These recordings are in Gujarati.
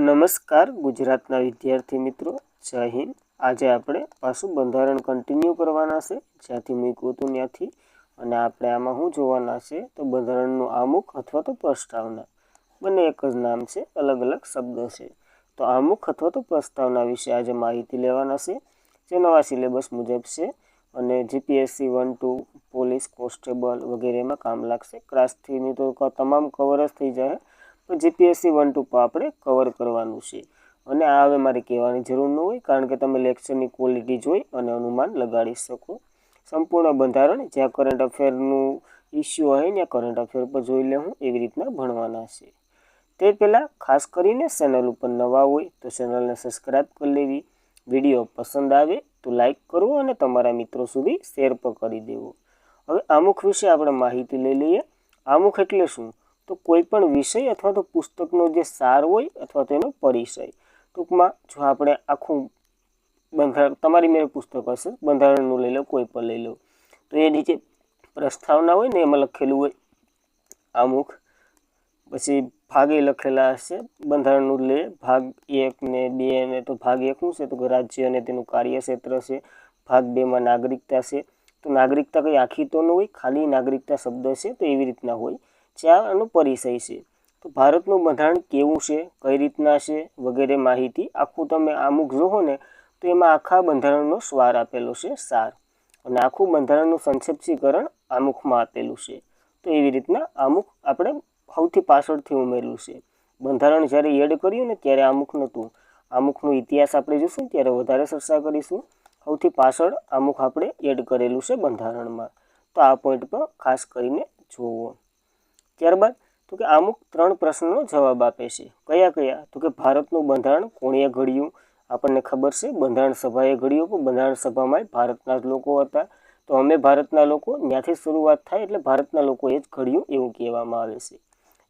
નમસ્કાર ગુજરાતના વિદ્યાર્થી મિત્રો, જય હિન્દ। આજે આપણે પાછું બંધારણ કન્ટિન્યુ કરવાના છે જ્યાંથી મૂક્યું હતું ત્યાંથી। અને આપણે આમાં શું જોવાના છે તો બંધારણનું આમુખ અથવા તો પ્રસ્તાવના બંને એક જ નામ છે, અલગ અલગ શબ્દ છે। તો આમુખ અથવા તો પ્રસ્તાવના વિશે આજે માહિતી લેવાના છે જે નવા સિલેબસ મુજબ છે અને જીપીએસસી 1-2 પોલીસ કોન્સ્ટેબલ વગેરેમાં કામ લાગશે। ક્લાસ 3ની તો તમામ કવર જ થઈ જાય, પણ જીપીએસસી 1-2 પર આપણે કવર કરવાનું છે। અને આ હવે મારે કહેવાની જરૂર ન હોય કારણ કે તમે લેક્ચરની ક્વોલિટી જોઈ અને અનુમાન લગાડી શકો। સંપૂર્ણ બંધારણ જ્યાં કરંટ અફેરનું ઇસ્યુ હોય ત્યાં કરંટ અફેર પર જોઈ લેવું, એવી રીતના ભણવાના છે। તે પહેલાં ખાસ કરીને ચેનલ ઉપર નવા હોય તો ચેનલને સબસ્ક્રાઈબ કરી લેવી, વિડીયો પસંદ આવે તો લાઈક કરવો અને તમારા મિત્રો સુધી શેર પણ કરી દેવો। હવે આમુખ વિશે આપણે માહિતી લઈ લઈએ। આમુખ એટલે શું? તો કોઈ પણ વિષય અથવા તો પુસ્તકનો જે સાર હોય અથવા તો એનો પરિચય। ટૂંકમાં જો આપણે આખું બંધારણ, તમારી મેળે પુસ્તક હશે બંધારણનું લઈ લો, કોઈ પણ લઈ લો, તો એ નીચે પ્રસ્તાવના હોય ને એમાં લખેલું હોય આમુખ, પછી ભાગે લખેલા હશે બંધારણનું લે ભાગ 1 ને 2 ને। તો ભાગ 1 શું છે તો કે રાજ્ય અને તેનું કાર્યક્ષેત્ર છે। ભાગ 2માં નાગરિકતા છે, તો નાગરિકતા કંઈ આખી તો ન હોય, ખાલી નાગરિકતા શબ્દ છે તો એવી રીતના હોય, જ્યાં આનો પરિચય છે। તો ભારતનું બંધારણ કેવું છે, કઈ રીતના છે વગેરે માહિતી આખું તમે આમુખ જોવો ને તો એમાં આખા બંધારણનો સ્વાર આપેલો છે, સાર, અને આખું બંધારણનું સંક્ષિપ્તીકરણ આમુખમાં આપેલું છે। તો એવી રીતના આમુખ આપણે સૌથી પાછળથી ઉમેરેલું છે। બંધારણ જ્યારે એડ કર્યું ને ત્યારે આમુખ નહોતું, આમુખનો ઇતિહાસ આપણે જોઈશું ત્યારે વધારે ચર્ચા કરીશું। સૌથી પાછળ આમુખ આપણે એડ કરેલું છે બંધારણમાં, તો આ પોઈન્ટ પર ખાસ કરીને જોવો। ત્યારબાદ તો કે આમુખ 3 પ્રશ્નનો જવાબ આપે છે। કયા કયા? તો કે ભારતનું બંધારણ કોણે ઘડ્યું? આપણને ખબર છે બંધારણ સભાએ ઘડ્યું, પણ બંધારણ સભામાં ભારતના જ લોકો હતા, તો અમે ભારતના લોકો, ત્યાંથી શરૂઆત થાય એટલે ભારતના લોકોએ જ ઘડ્યું એવું કહેવામાં આવે છે।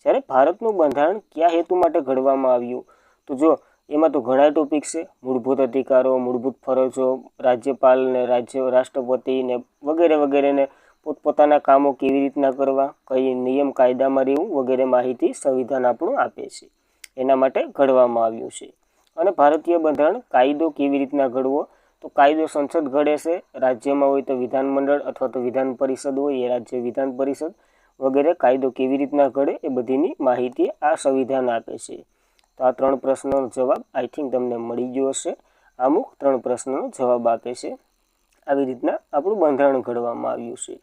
જ્યારે ભારતનું બંધારણ કયા હેતુ માટે ઘડવામાં આવ્યું? તો જો એમાં તો ઘણા ટોપિક છે, મૂળભૂત અધિકારો, મૂળભૂત ફરજો, રાજ્યપાલ ને રાષ્ટ્રપતિ ને વગેરે વગેરેને પોતપોતાના કામો કેવી રીતના કરવા, કઈ નિયમ કાયદામાં રહેવું વગેરે માહિતી સંવિધાન આપણું આપે છે, એના માટે ઘડવામાં આવ્યું છે। અને ભારતીય બંધારણ કાયદો કેવી રીતના ઘડવો? તો કાયદો સંસદ ઘડે છે, રાજ્યમાં હોય તો વિધાનમંડળ અથવા તો વિધાન પરિષદ હોય એ રાજ્ય વિધાન પરિષદ વગેરે કાયદો કેવી રીતના ઘડે એ બધીની માહિતી આ સંવિધાન આપે છે। તો આ 3 પ્રશ્નોનો જવાબ આઈ થિંક તમને મળી ગયો હશે। અમુક 3 પ્રશ્નોનો જવાબ આપે છે। આવી રીતના આપણું બંધારણ ઘડવામાં આવ્યું છે।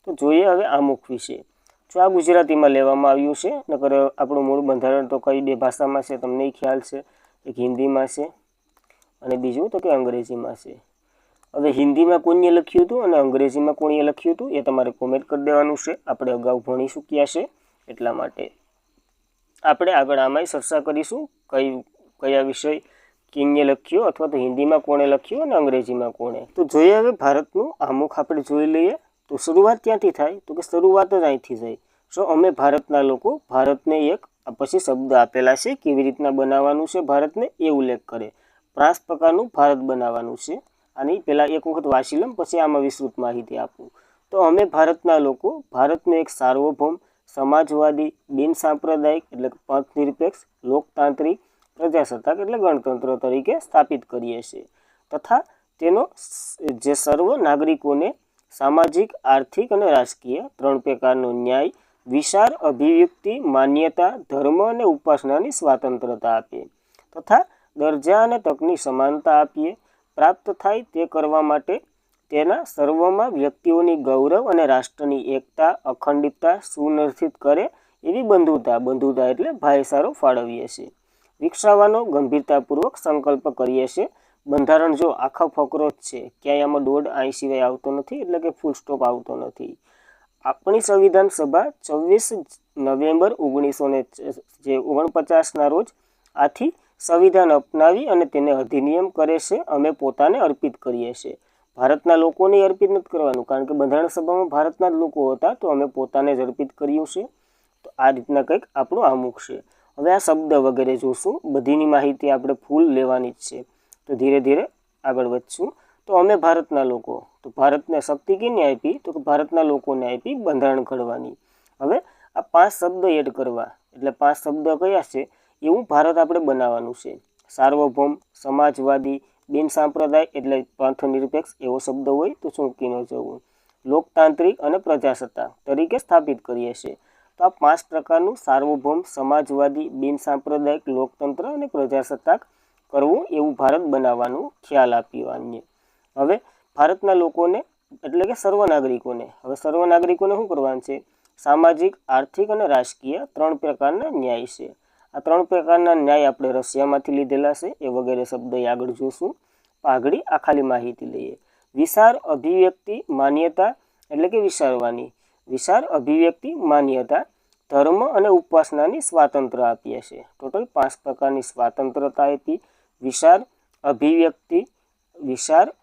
તો જોઈએ હવે આમુખ વિશે। જો આ ગુજરાતીમાં લેવામાં આવ્યું છે, નકર આપણું મૂળ બંધારણ તો કઈ 2 ભાષામાં છે તમને ખ્યાલ છે, એક હિન્દીમાં છે અને બીજું તો કે અંગ્રેજીમાં છે। હવે હિન્દીમાં કોઈએ લખ્યું હતું અને અંગ્રેજીમાં કોઈએ લખ્યું હતું એ તમારે કોમેન્ટ કરી દેવાનું છે, આપણે અગાઉ ભણી ચૂક્યા છે એટલા માટે। આપણે આગળ આમાંય ચર્ચા કરીશું કયા વિષય કિંગે લખ્યો અથવા તો હિન્દીમાં કોણે લખ્યો અને અંગ્રેજીમાં કોણે। તો જોઈએ હવે ભારતનું આમુખ આપણે જોઈ લઈએ। તો શરૂઆત ક્યાંથી થાય? તો કે શરૂઆત જ અહીંથી જાય। જો અમે ભારતના લોકો, ભારતને એક પછી શબ્દ આપેલા છે કેવી રીતના બનાવવાનું છે ભારતને એ ઉલ્લેખ કરે, 5 પ્રકારનું ભારત બનાવવાનું છે। આની પહેલાં એક વખત વાંચી લઉં પછી આમાં વિસ્તૃત માહિતી આપું। તો અમે ભારતના લોકો ભારતને એક સાર્વભૌમ, સમાજવાદી, બિનસાંપ્રદાયિક એટલે પંથ નિરપેક્ષ, લોકતાંત્રિક, પ્રજાસત્તાક એટલે ગણતંત્ર તરીકે સ્થાપિત કરીએ છીએ, તથા તેનો જે સર્વ નાગરિકોને સામાજિક, આર્થિક અને રાજકીય 3 પ્રકારનો ન્યાય, વિચાર, અભિવ્યક્તિ, માન્યતા, ધર્મ અને ઉપાસનાની સ્વતંત્રતા આપીએ, તથા દરજ્જા અને તકની સમાનતા આપીએ। પ્રાપ્ત થાય તે કરવા માટે તેના સર્વમાં વ્યક્તિઓની ગૌરવ અને રાષ્ટ્રની એકતા, અખંડિતતા સુનિશ્ચિત કરે એવી બંધુતા એટલે ભાઈચારો ફાળવીએ છીએ। વિકસાવવાનો ગંભીરતાપૂર્વક સંકલ્પ કરીએ છીએ। બંધારણ જો આખો ફકરો જ છે, ક્યાંય આમાં દોઢ આઈ સિવાય આવતો નથી, એટલે કે ફૂલ સ્ટોપ આવતો નથી। આપણી સંવિધાન સભા 24 નવેમ્બર 1949ના રોજ આથી સંવિધાન અપનાવી અને તેને અધિનિયમ કરે છે। અમે પોતાને અર્પિત કરીએ છીએ, ભારતના લોકોને અર્પિત નથી કરવાનું કારણ કે બંધારણ સભામાં ભારતના જ લોકો હતા, તો અમે પોતાને જ અર્પિત કર્યું છે। તો આ રીતના કંઈક આપણું આમુખ છે। હવે આ શબ્દ વગેરે જોશું, બધીની માહિતી આપણે ફૂલ લેવાની જ છે, તો ધીરે ધીરે આગળ વધશું। તો અમે ભારતના લોકો, તો ભારતને શક્તિ કેને આપી? તો કે ભારતના લોકોને આપી બંધારણ ઘડવાની। હવે આ 5 શબ્દ એડ કરવા, એટલે 5 શબ્દ કયા છે એવું ભારત આપણે બનાવવાનું છે। સાર્વભૌમ, સમાજવાદી, બિન સાંપ્રદાય એટલે પંથ નિરપેક્ષ એવો શબ્દ હોય તો ચૂંકી ન જવું, લોકતાંત્રિક અને પ્રજાસત્તાક તરીકે સ્થાપિત કરીએ છીએ। તો આ 5 પ્રકારનું સાર્વભૌમ, સમાજવાદી, બિન સાંપ્રદાયિક, લોકતંત્ર અને પ્રજાસત્તાક કરવું એવું ભારત બનાવવાનું ખ્યાલ આપ્યો આને। હવે ભારતના લોકોને એટલે કે સર્વ નાગરિકોને શું કરવાનું છે? સામાજિક, આર્થિક અને રાજકીય 3 પ્રકારના ન્યાય છે। આ 3 પ્રકારના ન્યાય આપણે રશિયામાંથી લીધેલા છે, એ વગેરે શબ્દ આગળ જોશું। આગળ આ ખાલી માહિતી લઈએ। વિચાર, અભિવ્યક્તિ, માન્યતા એટલે કે વિચારવાની, વિચાર, અભિવ્યક્તિ, માન્યતા, ધર્મ અને ઉપાસનાની સ્વાતંત્ર્ય આપીએ છીએ। ટોટલ 5 પ્રકારની સ્વાતંત્રતા આપી। વિચાર,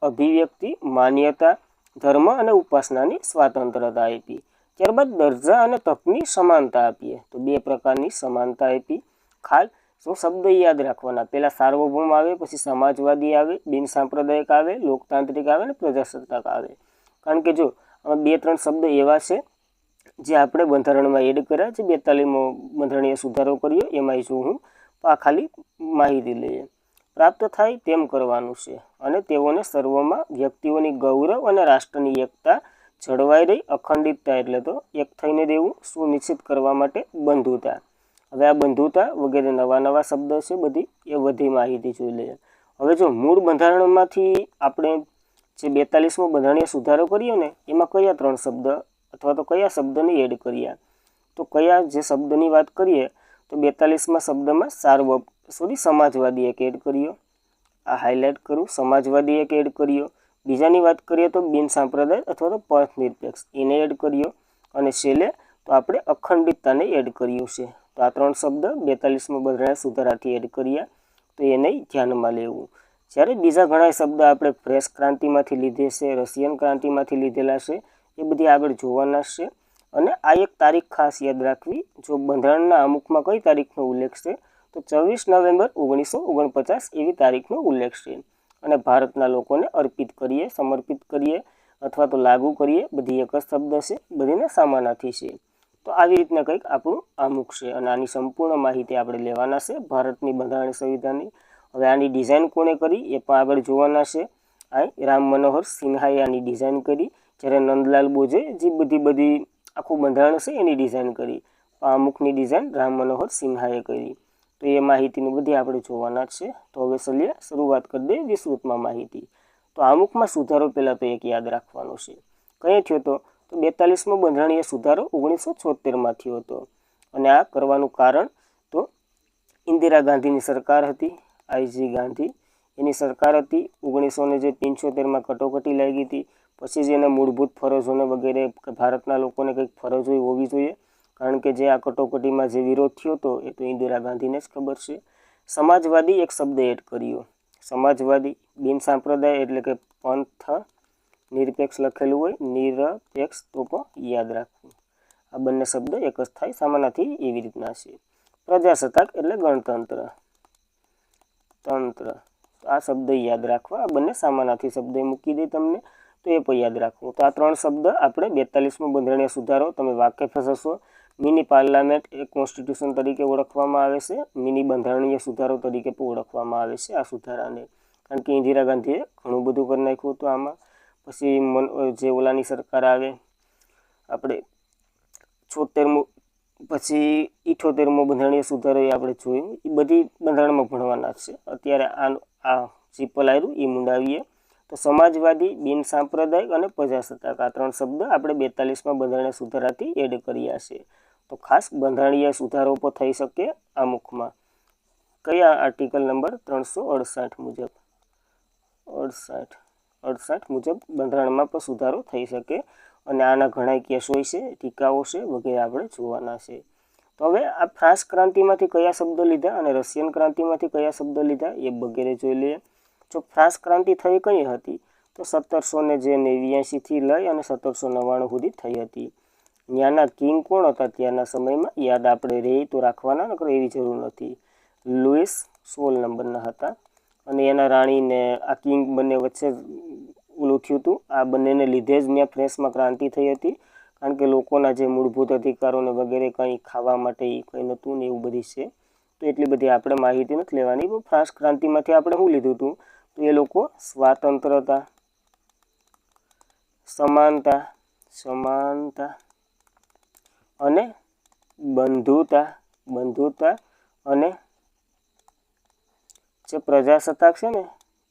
અભિવ્યક્તિ, માન્યતા, ધર્મ અને ઉપાસનાની સ્વાતંત્રતા આપી। ત્યારબાદ દરજ્જા અને તકની સમાનતા આપીએ તો 2 પ્રકારની સમાનતા આપી। ખાસ શબ્દ યાદ રાખવાના, પહેલા સાર્વભૌમ આવે, પછી સમાજવાદી આવે, બિન સાંપ્રદાયિક આવે, લોકતાંત્રિક આવે અને પ્રજાસત્તાક આવે। કારણ કે જો 2-3 શબ્દ એવા છે જે આપણે બંધારણમાં એડ કર્યા છે, 42મો બંધારણીય સુધારો કર્યો એમાં જોઉં તો આ ખાલી માહિતી લઈએ। પ્રાપ્ત થાય તેમ કરવાનું છે અને તેઓને સર્વમાં વ્યક્તિઓની ગૌરવ અને રાષ્ટ્રની એકતા જળવાઈ રહી, અખંડિતતા એટલે તો એક થઈને રહેવું સુનિશ્ચિત કરવા માટે બંધુતા। હવે આ બંધુતા વગેરે નવા શબ્દ છે, બધી એ બધી માહિતી જોઈ લઈએ। હવે જો મૂળ બંધારણમાંથી આપણે જે 42મો બંધારણીય સુધારો કર્યો ને એમાં કયા 3 શબ્દ અથવા તો કયા શબ્દને એડ કર્યા? તો કયા જે શબ્દની વાત કરીએ તો 42મા શબ્દમાં સમાજવાદી એક એડ કર્યો, આ હાઇલાઇટ કરું, સમાજવાદી એક એડ કર્યો। બીજાની વાત કરીએ તો બિન સાંપ્રદાય અથવા તો પંથ નિરપેક્ષ એને એડ કર્યો અને છેલ્લે તો આપણે અખંડિતતાને એડ કર્યું છે। તો આ 3 શબ્દ 42મા બંધારણીય સુધારાથી એડ કર્યા, તો એને ધ્યાનમાં લેવું। જ્યારે બીજા ઘણા શબ્દ આપણે ફ્રેશ ક્રાંતિમાંથી લીધે છે, રશિયન ક્રાંતિમાંથી લીધેલા છે, એ બધી આગળ જોવાના છે। અને આ એક તારીખ ખાસ યાદ રાખવી, જો બંધારણના અમુકમાં કઈ તારીખનો ઉલ્લેખ છે તો 24 નવેમ્બર 1949 એવી તારીખનો ઉલ્લેખ છે। અને ભારતના લોકોને અર્પિત કરીએ, સમર્પિત કરીએ અથવા તો લાગુ કરીએ, બધી એક જ શબ્દ છે, બધીને સામાનાથી છે। તો આવી રીતના કંઈક આપણું આમુખ છે અને આની સંપૂર્ણ માહિતી આપણે લેવાના છે ભારતની બંધારણીય સંવિધાનની। હવે આની ડિઝાઇન કોણે કરી એ પણ આગળ જોવાના છે। આ રામ મનોહર સિન્હાએ આની ડિઝાઇન કરી, જ્યારે નંદલાલ બોઝે જે બધી આખું બંધારણ છે એની ડિઝાઇન કરી, આમુખની ડિઝાઇન રામ મનોહર સિન્હાએ કરી। તો એ માહિતીની બધી આપણે જોવાના છે। તો હવે ચલીએ શરૂઆત કરી દઈએ વિસ્તૃતમાં માહિતી। તો આમુખમાં સુધારો પહેલાં તો એક યાદ રાખવાનો છે, કયો થયો તો 42મો બંધારણીય સુધારો 1976માં થયો હતો। અને આ કરવાનું કારણ તો ઇન્દિરા ગાંધીની સરકાર હતી, IG ગાંધી એની સરકાર હતી। 1975માં કટોકટી લાગી હતી, પછી જ એને મૂળભૂત ફરજોને વગેરે ભારતના લોકોને કંઈક ફરજો હોવી જોઈએ, કારણ કે જે આ કટોકટીમાં જે વિરોધ થયો હતો એ તો ઇન્દિરા ગાંધીને જ ખબર છે। સમાજવાદી એક શબ્દ એડ કર્યો, સમાજવાદી, બિન સાંપ્રદાય એટલે કે પંથ નિરપેક્ષ લખેલું હોય, નિરપેક્ષ તો પણ યાદ રાખવું, આ બંને શબ્દ એક જ થાય, સામાનાથી એવી રીતના છે। પ્રજાસત્તાક એટલે ગણતંત્ર, તંત્ર, આ શબ્દ યાદ રાખવા, આ બંને સામાનાથી શબ્દ મૂકી દે તમને તો એ પણ યાદ રાખવું। તો આ 3 શબ્દ આપણે 42મો બંધારણીય સુધારો તમે વાકેફ જ હશો। મિની પાર્લામેન્ટ એ કોન્સ્ટિટ્યુશન તરીકે ઓળખવામાં આવે છે, મિની બંધારણીય સુધારો તરીકે પણ ઓળખવામાં આવે છે આ સુધારાને, કારણ કે ઇન્દિરા ગાંધીએ ઘણું બધું કરી નાખ્યું હતું આમાં। પછી જે ઓલાની સરકાર આવે આપણે 76મો, પછી 78મો બંધારણીય સુધારો એ આપણે જોયું, એ બધી બંધારણમાં ભણવાના છે। અત્યારે આ સિમ્પલ આવ્યું એ મુંડાવીએ તો સમાજવાદી, બિન સાંપ્રદાયિક અને પ્રજાસત્તાક આ 3 શબ્દ આપણે 42મા બંધારણીય સુધારાથી એડ કર્યા છે। તો ખાસ બંધારણીય સુધારો પણ થઈ શકે આમુખમાં, કયા આર્ટિકલ નંબર 368 મુજબ, 68 મુજબ બંધારણમાં પણ સુધારો થઈ શકે અને આના ઘણા કેસ હોય છે, ટીકાઓ છે વગેરે આપણે જોવાના છે। તો હવે આ ફ્રાન્સ ક્રાંતિમાંથી કયા શબ્દ લીધા અને રશિયન ક્રાંતિમાંથી કયા શબ્દ લીધા એ વગેરે જોઈ લઈએ। જો ફ્રાન્સ ક્રાંતિ થઈ કઈ હતી તો 1789થી લઈ અને 1799 સુધી થઈ હતી। ત્યાંના કિંગ કોણ હતા ત્યારના સમયમાં, યાદ આપણે રહી તો રાખવાના, નકર એવી જરૂર નથી, લુઈસ 16 નંબરના હતા અને એના રાણીને આ કિંગ બંને વચ્ચે ઓલું થયું હતું, આ બંનેને લીધે જ ત્યાં ફ્રાન્સમાં ક્રાંતિ થઈ હતી, કારણ કે લોકોના જે મૂળભૂત અધિકારોને વગેરે કંઈ ખાવા માટે કંઈ નહોતું ને એવું બધી છે, તો તો એટલી બધી આપણે માહિતી નથી લેવાની. પણ ફ્રાન્સ ક્રાંતિમાંથી આપણે શું લીધું હતું? તો એ લોકો સ્વાતંત્રતા, સમાનતા અને બંધુતા અને જે પ્રજાસત્તાક છે ને,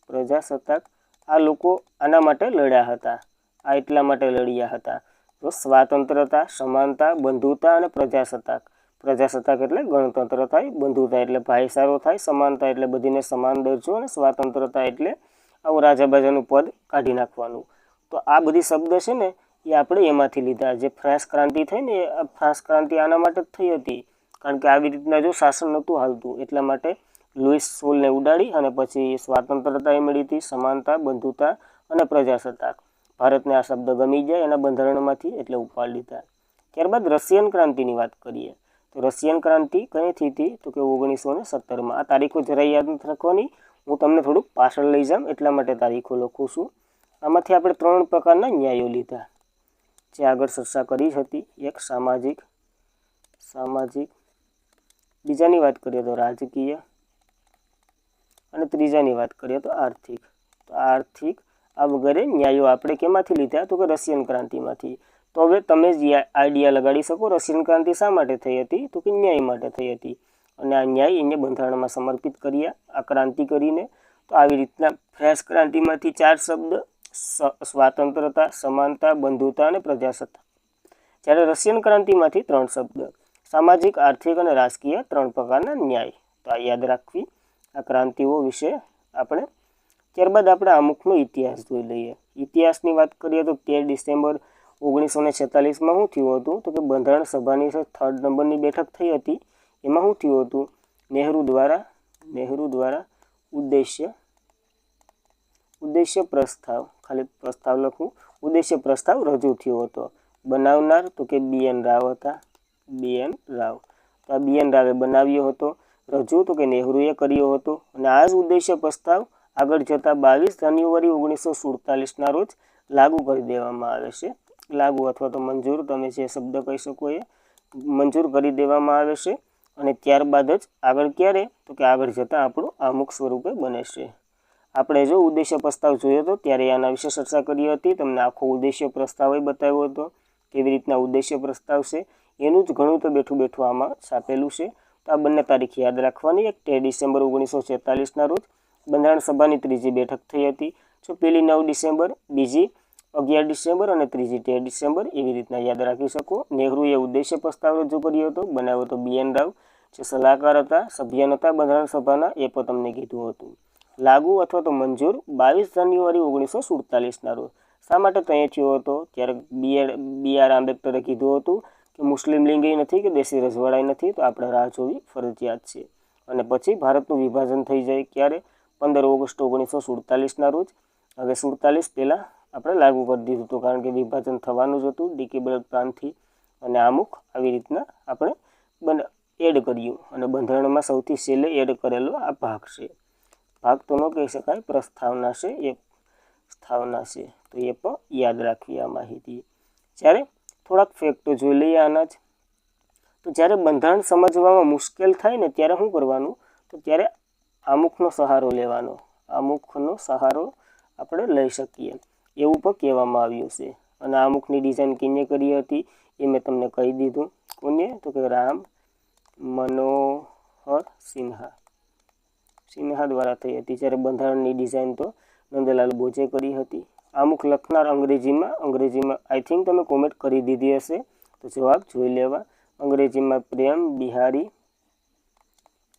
પ્રજાસત્તાક, આ લોકો આના માટે લડ્યા હતા. આ એટલા માટે લડ્યા હતા. તો સ્વાતંત્રતા, સમાનતા, બંધુતા અને પ્રજાસત્તાક. પ્રજાસત્તાક એટલે ગણતંત્ર થાય, બંધુતા એટલે ભાઈચારો થાય, સમાનતા એટલે બધીને સમાન દરજ્જો, અને સ્વાતંત્રતા એટલે આવું રાજા બાજાનું પદ કાઢી નાખવાનું. તો આ બધી શબ્દ છે ને એ આપણે એમાંથી લીધા. જે ફ્રાન્સ ક્રાંતિ થઈ ને, એ ફ્રાન્સ ક્રાંતિ આના માટે જ થઈ હતી. કારણ કે આવી રીતના જો શાસન નહોતું હાલતું, એટલા માટે લુઈસ સોલને ઉડાડી અને પછી સ્વાતંત્રતા એ મળી હતી, સમાનતા, બંધુતા અને પ્રજાસત્તાક. ભારતને આ શબ્દ ગમી ગયા એના બંધારણમાંથી, એટલે ઉપાડી લીધા. ત્યારબાદ રશિયન ક્રાંતિની વાત કરીએ. તો રશિયન ક્રાંતિ કઈ થઈ હતી? તો કે 1917માં. આ તારીખો જરા યાદ નથી રાખવાની, હું તમને થોડુંક પાછળ લઈ જાઉં એટલા માટે તારીખો લખું છું. આમાંથી આપણે 3 પ્રકારના ન્યાયો લીધા, જે આગળ ચર્ચા કરી હતી. એક સામાજિક, બીજાની વાત કરીએ તો રાજકીય, અને ત્રીજાની વાત કરીએ તો આર્થિક. તો આર્થિક આ વગેરે ન્યાયો આપણે કેમાંથી લીધા? તો કે રશિયન ક્રાંતિમાંથી. તો હવે તમે જ આઈડિયા લગાડી શકો, રશિયન ક્રાંતિ શા માટે થઈ હતી? તો કે ન્યાય માટે થઈ હતી. અને આ ન્યાય એને બંધારણમાં સમર્પિત કર્યા આ ક્રાંતિ કરીને. તો આવી રીતના ફ્રેન્ચ ક્રાંતિમાંથી 4 શબ્દ, સ્વાતંત્રતા, સમાનતા, બંધુતા અને પ્રજાસત્તાક. જ્યારે રશિયન ક્રાંતિમાંથી 3 શબ્દ, સામાજિક, આર્થિક અને રાજકીય, 3 પ્રકારના ન્યાય. તો આ યાદ રાખવી આ ક્રાંતિઓ વિશે આપણે. ત્યારબાદ આપણે અમુકનો ઇતિહાસ જોઈ લઈએ. ઇતિહાસની વાત કરીએ તો 13 ડિસેમ્બર 1946માં શું થયું હતું? તો કે બંધારણ સભાની 3rd નંબરની બેઠક થઈ હતી. એમાં શું થયું હતું? નહેરુ દ્વારા ઉદ્દેશ્ય પ્રસ્તાવ, ખાલી પ્રસ્તાવ લખું, ઉદ્દેશ્ય પ્રસ્તાવ રજૂ થયો હતો. બનાવનાર તો કે BN રાવ હતા, BN રાવ. તો આ BN રાવે બનાવ્યો હતો. રજૂ તો કે નહેરુએ કર્યો હતો. અને આ જ ઉદ્દેશ્ય પ્રસ્તાવ આગળ જતાં 22 જાન્યુઆરી 1947ના રોજ લાગુ કરી દેવામાં આવે છે. લાગુ અથવા તો મંજૂર, તમે જે શબ્દ કહી શકો એ મંજૂર કરી દેવામાં આવે છે. અને ત્યારબાદ જ આગળ ક્યારે? તો કે આગળ જતાં આપણું આમુખ સ્વરૂપે બને છે. આપણે જો ઉદ્દેશ્ય પ્રસ્તાવ જોયો હતો ત્યારે આના વિશે ચર્ચા કરી હતી. તમને આખો ઉદ્દેશ્ય પ્રસ્તાવ બતાવ્યો હતો, કેવી રીતના ઉદ્દેશ્ય પ્રસ્તાવ છે. એનું જ ઘણું તો બેઠું આમાં છાપેલું છે. તો આ બંને તારીખ યાદ રાખવાની. એક 13 ડિસેમ્બર 1946ના રોજ બંધારણ સભાની 3જી બેઠક થઈ હતી. જો પહેલી 9 ડિસેમ્બર, બીજી 11 ડિસેમ્બર અને ત્રીજી 13 ડિસેમ્બર, એવી રીતના યાદ રાખી શકો. નહેરુએ ઉદ્દેશ્ય પ્રસ્તાવ રજૂ કર્યો હતો, બનાવ્યો હતો BN રાવ. જે સલાહકાર હતા, સભ્ય નહોતા બંધારણ સભાના, એ પણ તમને કીધું હતું. લાગુ અથવા તો મંજૂર 22 જાન્યુઆરી 1947ના રોજ. શા માટે ત્યાં થયો હતો? ત્યારે BR આંબેડકરે કીધું હતું કે મુસ્લિમ લીગ નથી કે દેશી રજવાડાઈ નથી, તો આપણે રાહ જોવી ફરજિયાત છે. અને પછી ભારતનું વિભાજન થઈ જાય ક્યારે? 15 ઓગસ્ટ 1947ના રોજ. હવે 47 પહેલાં આપણે લાગુ કરી દીધું હતું, કારણ કે વિભાજન થવાનું જ હતું ડિકેબલ પ્લાનથી. અને અમુક આવી રીતના આપણે એડ કર્યું. અને બંધારણમાં સૌથી છેલ્લે એડ કરેલો આ ભાગ છે. ભાગ તો ન કહી શકાય, પ્રસ્તાવના છે, એ સ્થાવના છે. તો એ પણ યાદ રાખવી આ માહિતી. જ્યારે થોડાક ફેક્ટો જોઈ લઈએ આના જ. તો જ્યારે બંધારણ સમજવામાં મુશ્કેલ થાય ને ત્યારે શું કરવાનું? તો ત્યારે આમુખનો સહારો લેવાનો. આમુખનો સહારો આપણે લઈ શકીએ એવું પણ કહેવામાં આવ્યું છે. અને આમુખની ડિઝાઇન કોને કરી હતી એ મેં તમને કહી દીધું. કોને? તો કે રામ મનોહર સિન્હા દ્વારા થઈ હતી. જ્યારે બંધારણની ડિઝાઇન તો નંદલાલ બોઝે કરી હતી. આમુખ લખનાર અંગ્રેજીમાં આઈ થિંક તમે કોમેન્ટ કરી દીધી હશે, તો જવાબ જોઈ લેવા. અંગ્રેજીમાં પ્રેમ બિહારી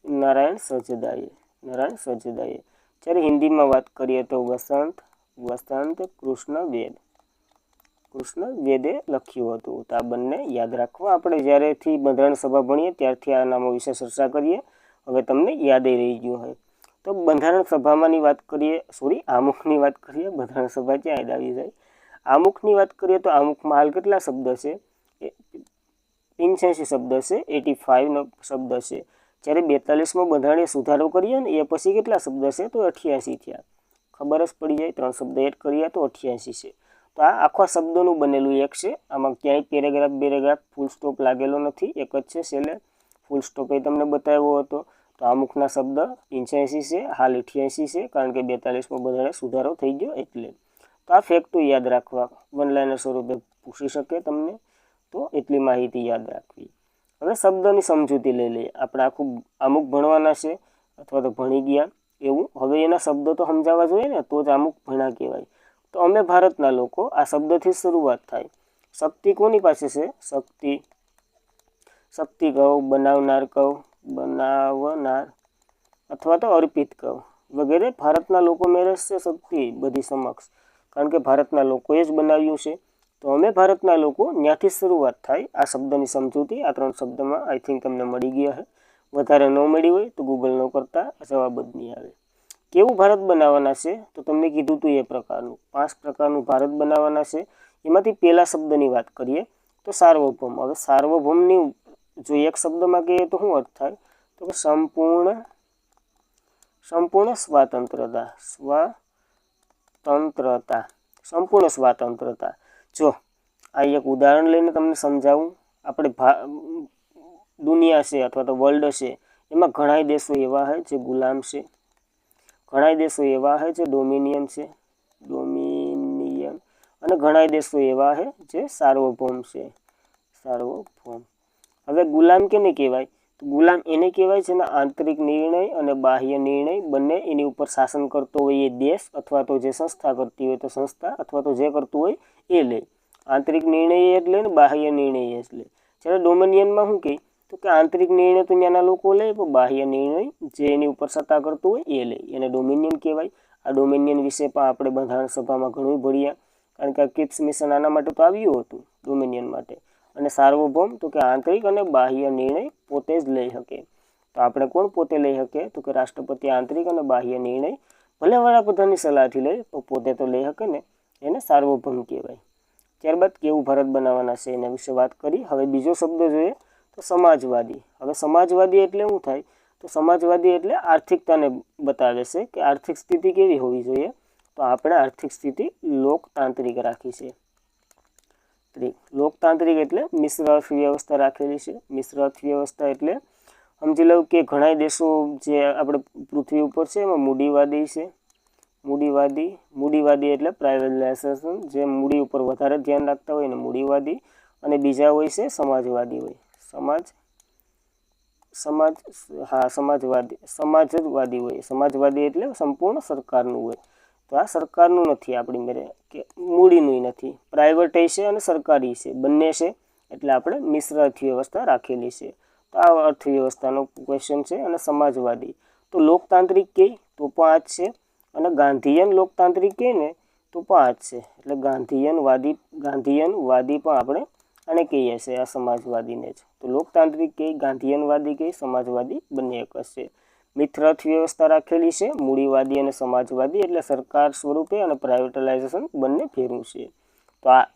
નારાયણ સચદાએ. જ્યારે હિન્દીમાં વાત કરીએ તો વસંત કૃષ્ણ વેદે લખ્યું હતું. તો આ બંને યાદ રાખવા. આપણે જ્યારેથી બંધારણ સભા ભણીએ ત્યારથી આ નામો વિશે ચર્ચા કરીએ. હવે તમને યાદ રહી ગયું હોય. તો બંધારણ સભામાંની વાત કરીએ, આમુખની વાત કરીએ. બંધારણ સભા ક્યાં યાદ આવી જાય? આમુખની વાત કરીએ તો આમુખમાં હાલ કેટલા શબ્દ છે? 85 શબ્દ છે, 85 શબ્દ છે. જ્યારે 42માં બંધારણીય સુધારો કર્યો ને એ પછી કેટલા શબ્દ છે? તો 88 થયા. ખબર જ પડી જાય, 3 શબ્દ એડ કર્યા તો 88 છે. તો આ આખા શબ્દોનું બનેલું એક છે. આમાં ક્યાંય પેરેગ્રાફ ફૂલ સ્ટોપ લાગેલો નથી, એક જ છે છેલ્લે. ફૂલ સ્ટોપ એ તમને બતાવ્યો હતો. તો અમુકના શબ્દ 85 છે, હાલ 88 છે, કારણ કે 42માં બધાને સુધારો થઈ ગયો એટલે. તો આ ફેક્ટો યાદ રાખવા, વન લાઇનર સ્વરૂપે પૂછી શકે તમને, તો એટલી માહિતી યાદ રાખવી. હવે શબ્દની સમજૂતી લઈ લઈએ. આપણે આખું અમુક ભણવાના છે અથવા તો ભણી ગયા એવું. હવે એના શબ્દો તો સમજાવવા જોઈએ ને, તો જ અમુક ભણા કહેવાય. તો અમે ભારતના લોકો, આ શબ્દથી શરૂઆત થાય. શક્તિ કોની પાસે છે? શક્તિ. શક્તિ કહો, બનાવનાર કહો, બનાવનાર અથવા તો અર્પિત કહો વગેરે ભારતના લોકો મેળવશે શક્તિ બધી સમક્ષ, કારણ કે ભારતના લોકોએ જ બનાવ્યું છે. તો અમે ભારતના લોકો, ત્યાંથી શરૂઆત થાય આ શબ્દની સમજૂતી. આ 3 શબ્દમાં આઈ થિંક તમને મળી ગયા છે. વધારે ન મળી હોય તો ગૂગલ ન કરતા, જવાબ જ નહીં આવે. કેવું ભારત બનાવવાના છે? તો તમને કીધું હતું એ પ્રકારનું 5 પ્રકારનું ભારત બનાવવાના છે. એમાંથી પહેલા શબ્દની વાત કરીએ તો સાર્વભૌમ. હવે સાર્વભૌમની જો એક શબ્દમાં કહીએ તો શું અર્થ થાય? તો કે સંપૂર્ણ સ્વાતંત્રતા. સંપૂર્ણ સ્વાતંત્રતા. જો આ એક ઉદાહરણ લઈને તમને સમજાવું. આપણે દુનિયા છે અથવા તો વર્લ્ડ છે, એમાં ઘણા દેશો એવા છે જે ગુલામ છે, ઘણા દેશો એવા છે જે ડોમિનિયન છે, અને ઘણા દેશો એવા છે જે સાર્વભૌમ છે, સાર્વભૌમ. હવે ગુલામ કેને કહેવાય? તો ગુલામ એને કહેવાય છે ને આંતરિક નિર્ણય અને બાહ્ય નિર્ણય બંને એની ઉપર શાસન કરતો હોય એ દેશ, અથવા તો જે સંસ્થા કરતી હોય તો સંસ્થા, અથવા તો જે કરતું હોય એ લે. આંતરિક નિર્ણય એ જ લે ને બાહ્ય નિર્ણય એ જ લે. જ્યારે ડોમિનિયનમાં શું કહે? તો કે આંતરિક નિર્ણય તો ત્યાંના લોકો લે, પણ બાહ્ય નિર્ણય જે એની ઉપર સત્તા કરતું હોય એ લે. એને ડોમિનિયન કહેવાય. આ ડોમિનિયન વિશે પણ આપણે બંધારણ સભામાં ઘણું ભણ્યા, કારણ કે આ કિપ્સ મિશન આના માટે તો આવ્યું હતું, ડોમિનિયન માટે. અને સાર્વભૌમ તો કે આંતરિક અને બાહ્ય નિર્ણય પોતે જ લઈ શકે. તો આપણે કોણ પોતે લઈ શકે? તો કે રાષ્ટ્રપતિ આંતરિક અને બાહ્ય નિર્ણય ભલે વડાપ્રધાનની સલાહથી લે, તો પોતે તો લઈ શકે ને, એને સાર્વભૌમ કહેવાય. ત્યારબાદ કેવું ભારત બનાવવાના છે એના વિશે વાત કરી. હવે બીજો શબ્દ જોઈએ તો સમાજવાદી. હવે સમાજવાદી એટલે શું થાય? તો સમાજવાદી એટલે આર્થિકતાને બતાવે છે કે આર્થિક સ્થિતિ કેવી હોવી જોઈએ. તો આપણે આર્થિક સ્થિતિ લોકતાંત્રિક રાખી છે. લોકતાંત્રિક એટલે મિશ્ર અર્થવ્યવસ્થા રાખેલી છે. મિશ્ર અર્થવ્યવસ્થા એટલે સમજી લઉં કે ઘણા દેશો જે આપણે પૃથ્વી ઉપર છે એમાં મૂડીવાદી છે. મૂડીવાદી એટલે પ્રાઇવેટાઇઝેશન, જે મૂડી ઉપર વધારે ધ્યાન રાખતા હોય ને મૂડીવાદી. અને બીજા હોય છે સમાજવાદી હોય. સમાજવાદી હોય. સમાજવાદી એટલે સંપૂર્ણ સરકારનું હોય. તો આ સરકારનું નથી, આપણી મેરે કે મૂડીનું નથી, પ્રાઇવેટ છે અને સરકારી છે, બંને છે. એટલે આપણે મિશ્ર અર્થવ્યવસ્થા રાખેલી છે. તો આ અર્થવ્યવસ્થાનો ક્વેશ્ચન છે. અને સમાજવાદી તો લોકતાંત્રિક કહે તો 5 છે, અને ગાંધીયન લોકતાંત્રિક કહે ને તો 5 છે. એટલે ગાંધીયનવાદી પણ આપણે આને કહીએ છીએ, આ સમાજવાદીને જ. તો લોકતાંત્રિક કહે, ગાંધીયનવાદી કહે, સમાજવાદી બંને એક જ છે. મિશ્ર અર્થવ્યવસ્થા રાખેલી છે, મૂડીવાદી અને સમાજવાદી, એટલે સરકાર સ્વરૂપે અને પ્રાઇવેટાઇઝેશન બંને ફેરવું છે. તો આ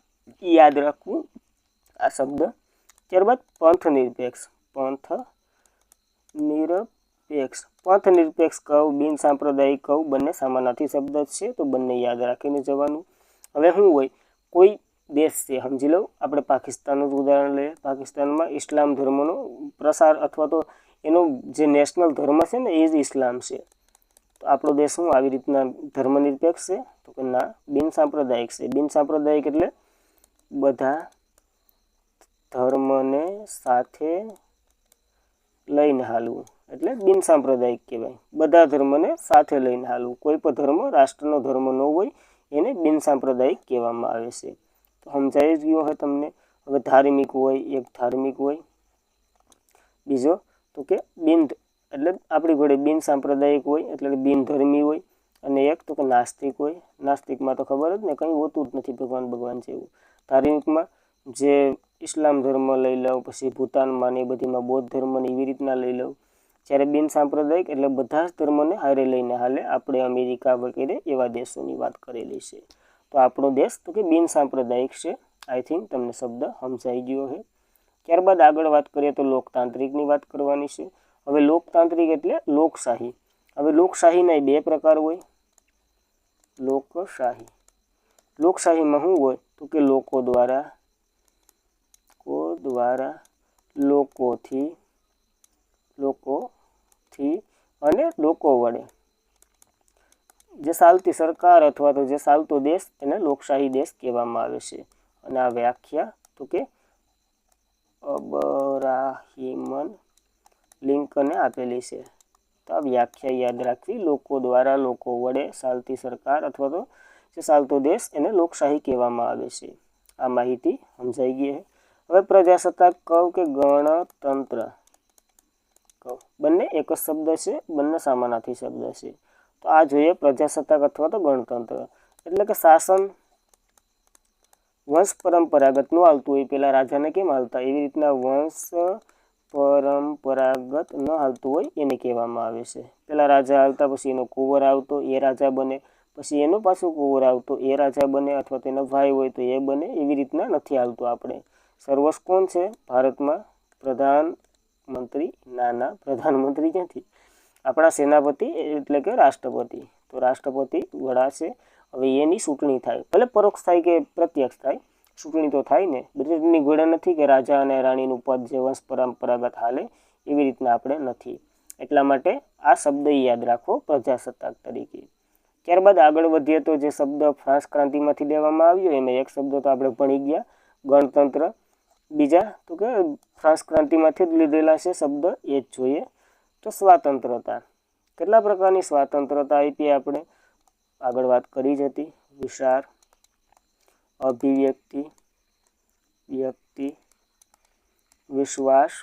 યાદ રાખવું આ શબ્દ. ત્યારબાદ પંથનિરપેક્ષ. પંથનિરપેક્ષ કહું, બિન સાંપ્રદાયિક કહું, બંને સમાનાર્થી શબ્દ જ છે, તો બંને યાદ રાખીને જવાનું. હવે શું હોય? કોઈ દેશ છે, સમજી લો આપણે પાકિસ્તાનનું જ ઉદાહરણ લઈએ. પાકિસ્તાનમાં ઇસ્લામ ધર્મનો પ્રસાર અથવા તો એનો જે નેશનલ ધર્મ છે ને એ જ ઇસ્લામ છે. તો આપણો દેશ શું આવી રીતના ધર્મનિરપેક્ષ છે? તો કે ના, બિન સાંપ્રદાયિક છે. બિન સાંપ્રદાયિક એટલે બધા ધર્મને સાથે લઈને હાલવું, એટલે બિન સાંપ્રદાયિક કહેવાય. બધા ધર્મને સાથે લઈને હાલવું. કોઈ પણ ધર્મ રાષ્ટ્રનો ધર્મ ન હોય એને બિન સાંપ્રદાયિક કહેવામાં આવે છે. તો સમજાઈ જ ગયું હોય તમને. હવે ધાર્મિક હોય, એક ધાર્મિક હોય, બીજો તો કે એટલે આપણી ઘોડે બિન સાંપ્રદાયિક હોય એટલે બિનધર્મી હોય, અને એક તો કે નાસ્તિક હોય. નાસ્તિકમાં તો ખબર જ ને, કંઈ હોતું જ નથી ભગવાન જેવું. ધાર્મિકમાં જે ઇસ્લામ ધર્મ લઈ લઉં, પછી ભૂતાનમાં ને એ બધીમાં બૌદ્ધ ધર્મને એવી રીતના લઈ લઉં. જ્યારે બિન સાંપ્રદાયિક એટલે બધા જ ધર્મને હારે લઈને હાલે. આપણે અમેરિકા વગેરે એવા દેશોની વાત કરેલી છે. તો આપણો દેશ તો કે બિન સાંપ્રદાયિક છે. આઈ થિંક તમને શબ્દ સમજાઈ ગયો છે. ત્યારબાદ આગળ વાત કરીએ તો લોકતાંત્રિકની વાત કરવાની છે. હવે લોકતાંત્રિક એટલે લોકશાહી. હવે લોકશાહીના 2 પ્રકાર હોય. લોકશાહીમાં શું હોય? તો કે લોકો દ્વારા લોકોથી થી અને લોકો વડે જે ચાલતી સરકાર અથવા તો જે ચાલતો દેશ એને લોકશાહી દેશ કહેવામાં આવે છે। અને આ વ્યાખ્યા તો કે અબ્રાહિમન લિંકને આપેલી છે। તો આ વ્યાખ્યા યાદ રાખવી, લોકો દ્વારા, લોકો વડે ચાલતી સરકાર અથવા તો જે ચાલતો દેશ એને લોકશાહી કહેવામાં આવે છે। આ માહિતી સમજાઈ ગઈ છે। હવે પ્રજાસત્તાક કહો કે ગણતંત્ર કહો, બંને એક જ શબ્દ છે, બંને સામાનાર્થી શબ્દ છે। તો આ જોઈએ પ્રજાસત્તાક અથવા તો ગણતંત્ર એટલે કે શાસન વંશ પરંપરાગતનું હાલતું હોય, પેલા રાજાને કેમ હાલતા એવી રીતના વંશ પરંપરાગત ન હાલતું હોય એને કહેવામાં આવે છે। પેલા રાજા આવતા, પછી એનો કુંવર આવતો, એ રાજા બને, પછી એનો પાછો કુંવર આવતો, એ રાજા બને, અથવા તેનો ભાઈ હોય તો એ બને, એવી રીતના નથી હાલતું। આપણે સર્વસ્વ કોણ છે ભારતમાં? પ્રધાનમંત્રી? ના, પ્રધાનમંત્રી ક્યાંથી? આપણા સેનાપતિ એટલે કે રાષ્ટ્રપતિ। તો રાષ્ટ્રપતિ વડા છે। હવે એની ચૂંટણી થાય, ભલે પરોક્ષ થાય કે પ્રત્યક્ષ થાય, ચૂંટણી તો થાય ને। બ્રિટિશની ઘોડે નથી કે રાજા અને રાણીનું પદ જે વંશ પરંપરાગત હાલે એવી રીતના આપણે નથી, એટલા માટે આ શબ્દ યાદ રાખો પ્રજાસત્તાક તરીકે। ત્યારબાદ આગળ વધીએ તો જે શબ્દ ફ્રાન્સ ક્રાંતિમાંથી લેવામાં આવ્યો એમાં એક શબ્દ તો આપણે ભણી ગયા ગણતંત્ર, બીજા તો કે ફ્રાન્સ ક્રાંતિમાંથી જ લીધેલા છે શબ્દ એ જ જોઈએ। તો સ્વાતંત્રતા, કેટલા પ્રકારની સ્વાતંત્રતા આપી આપણે આગળ વાત કરી જ હતી, વિચાર, અભિવ્યક્તિ, વ્યક્તિ, વિશ્વાસ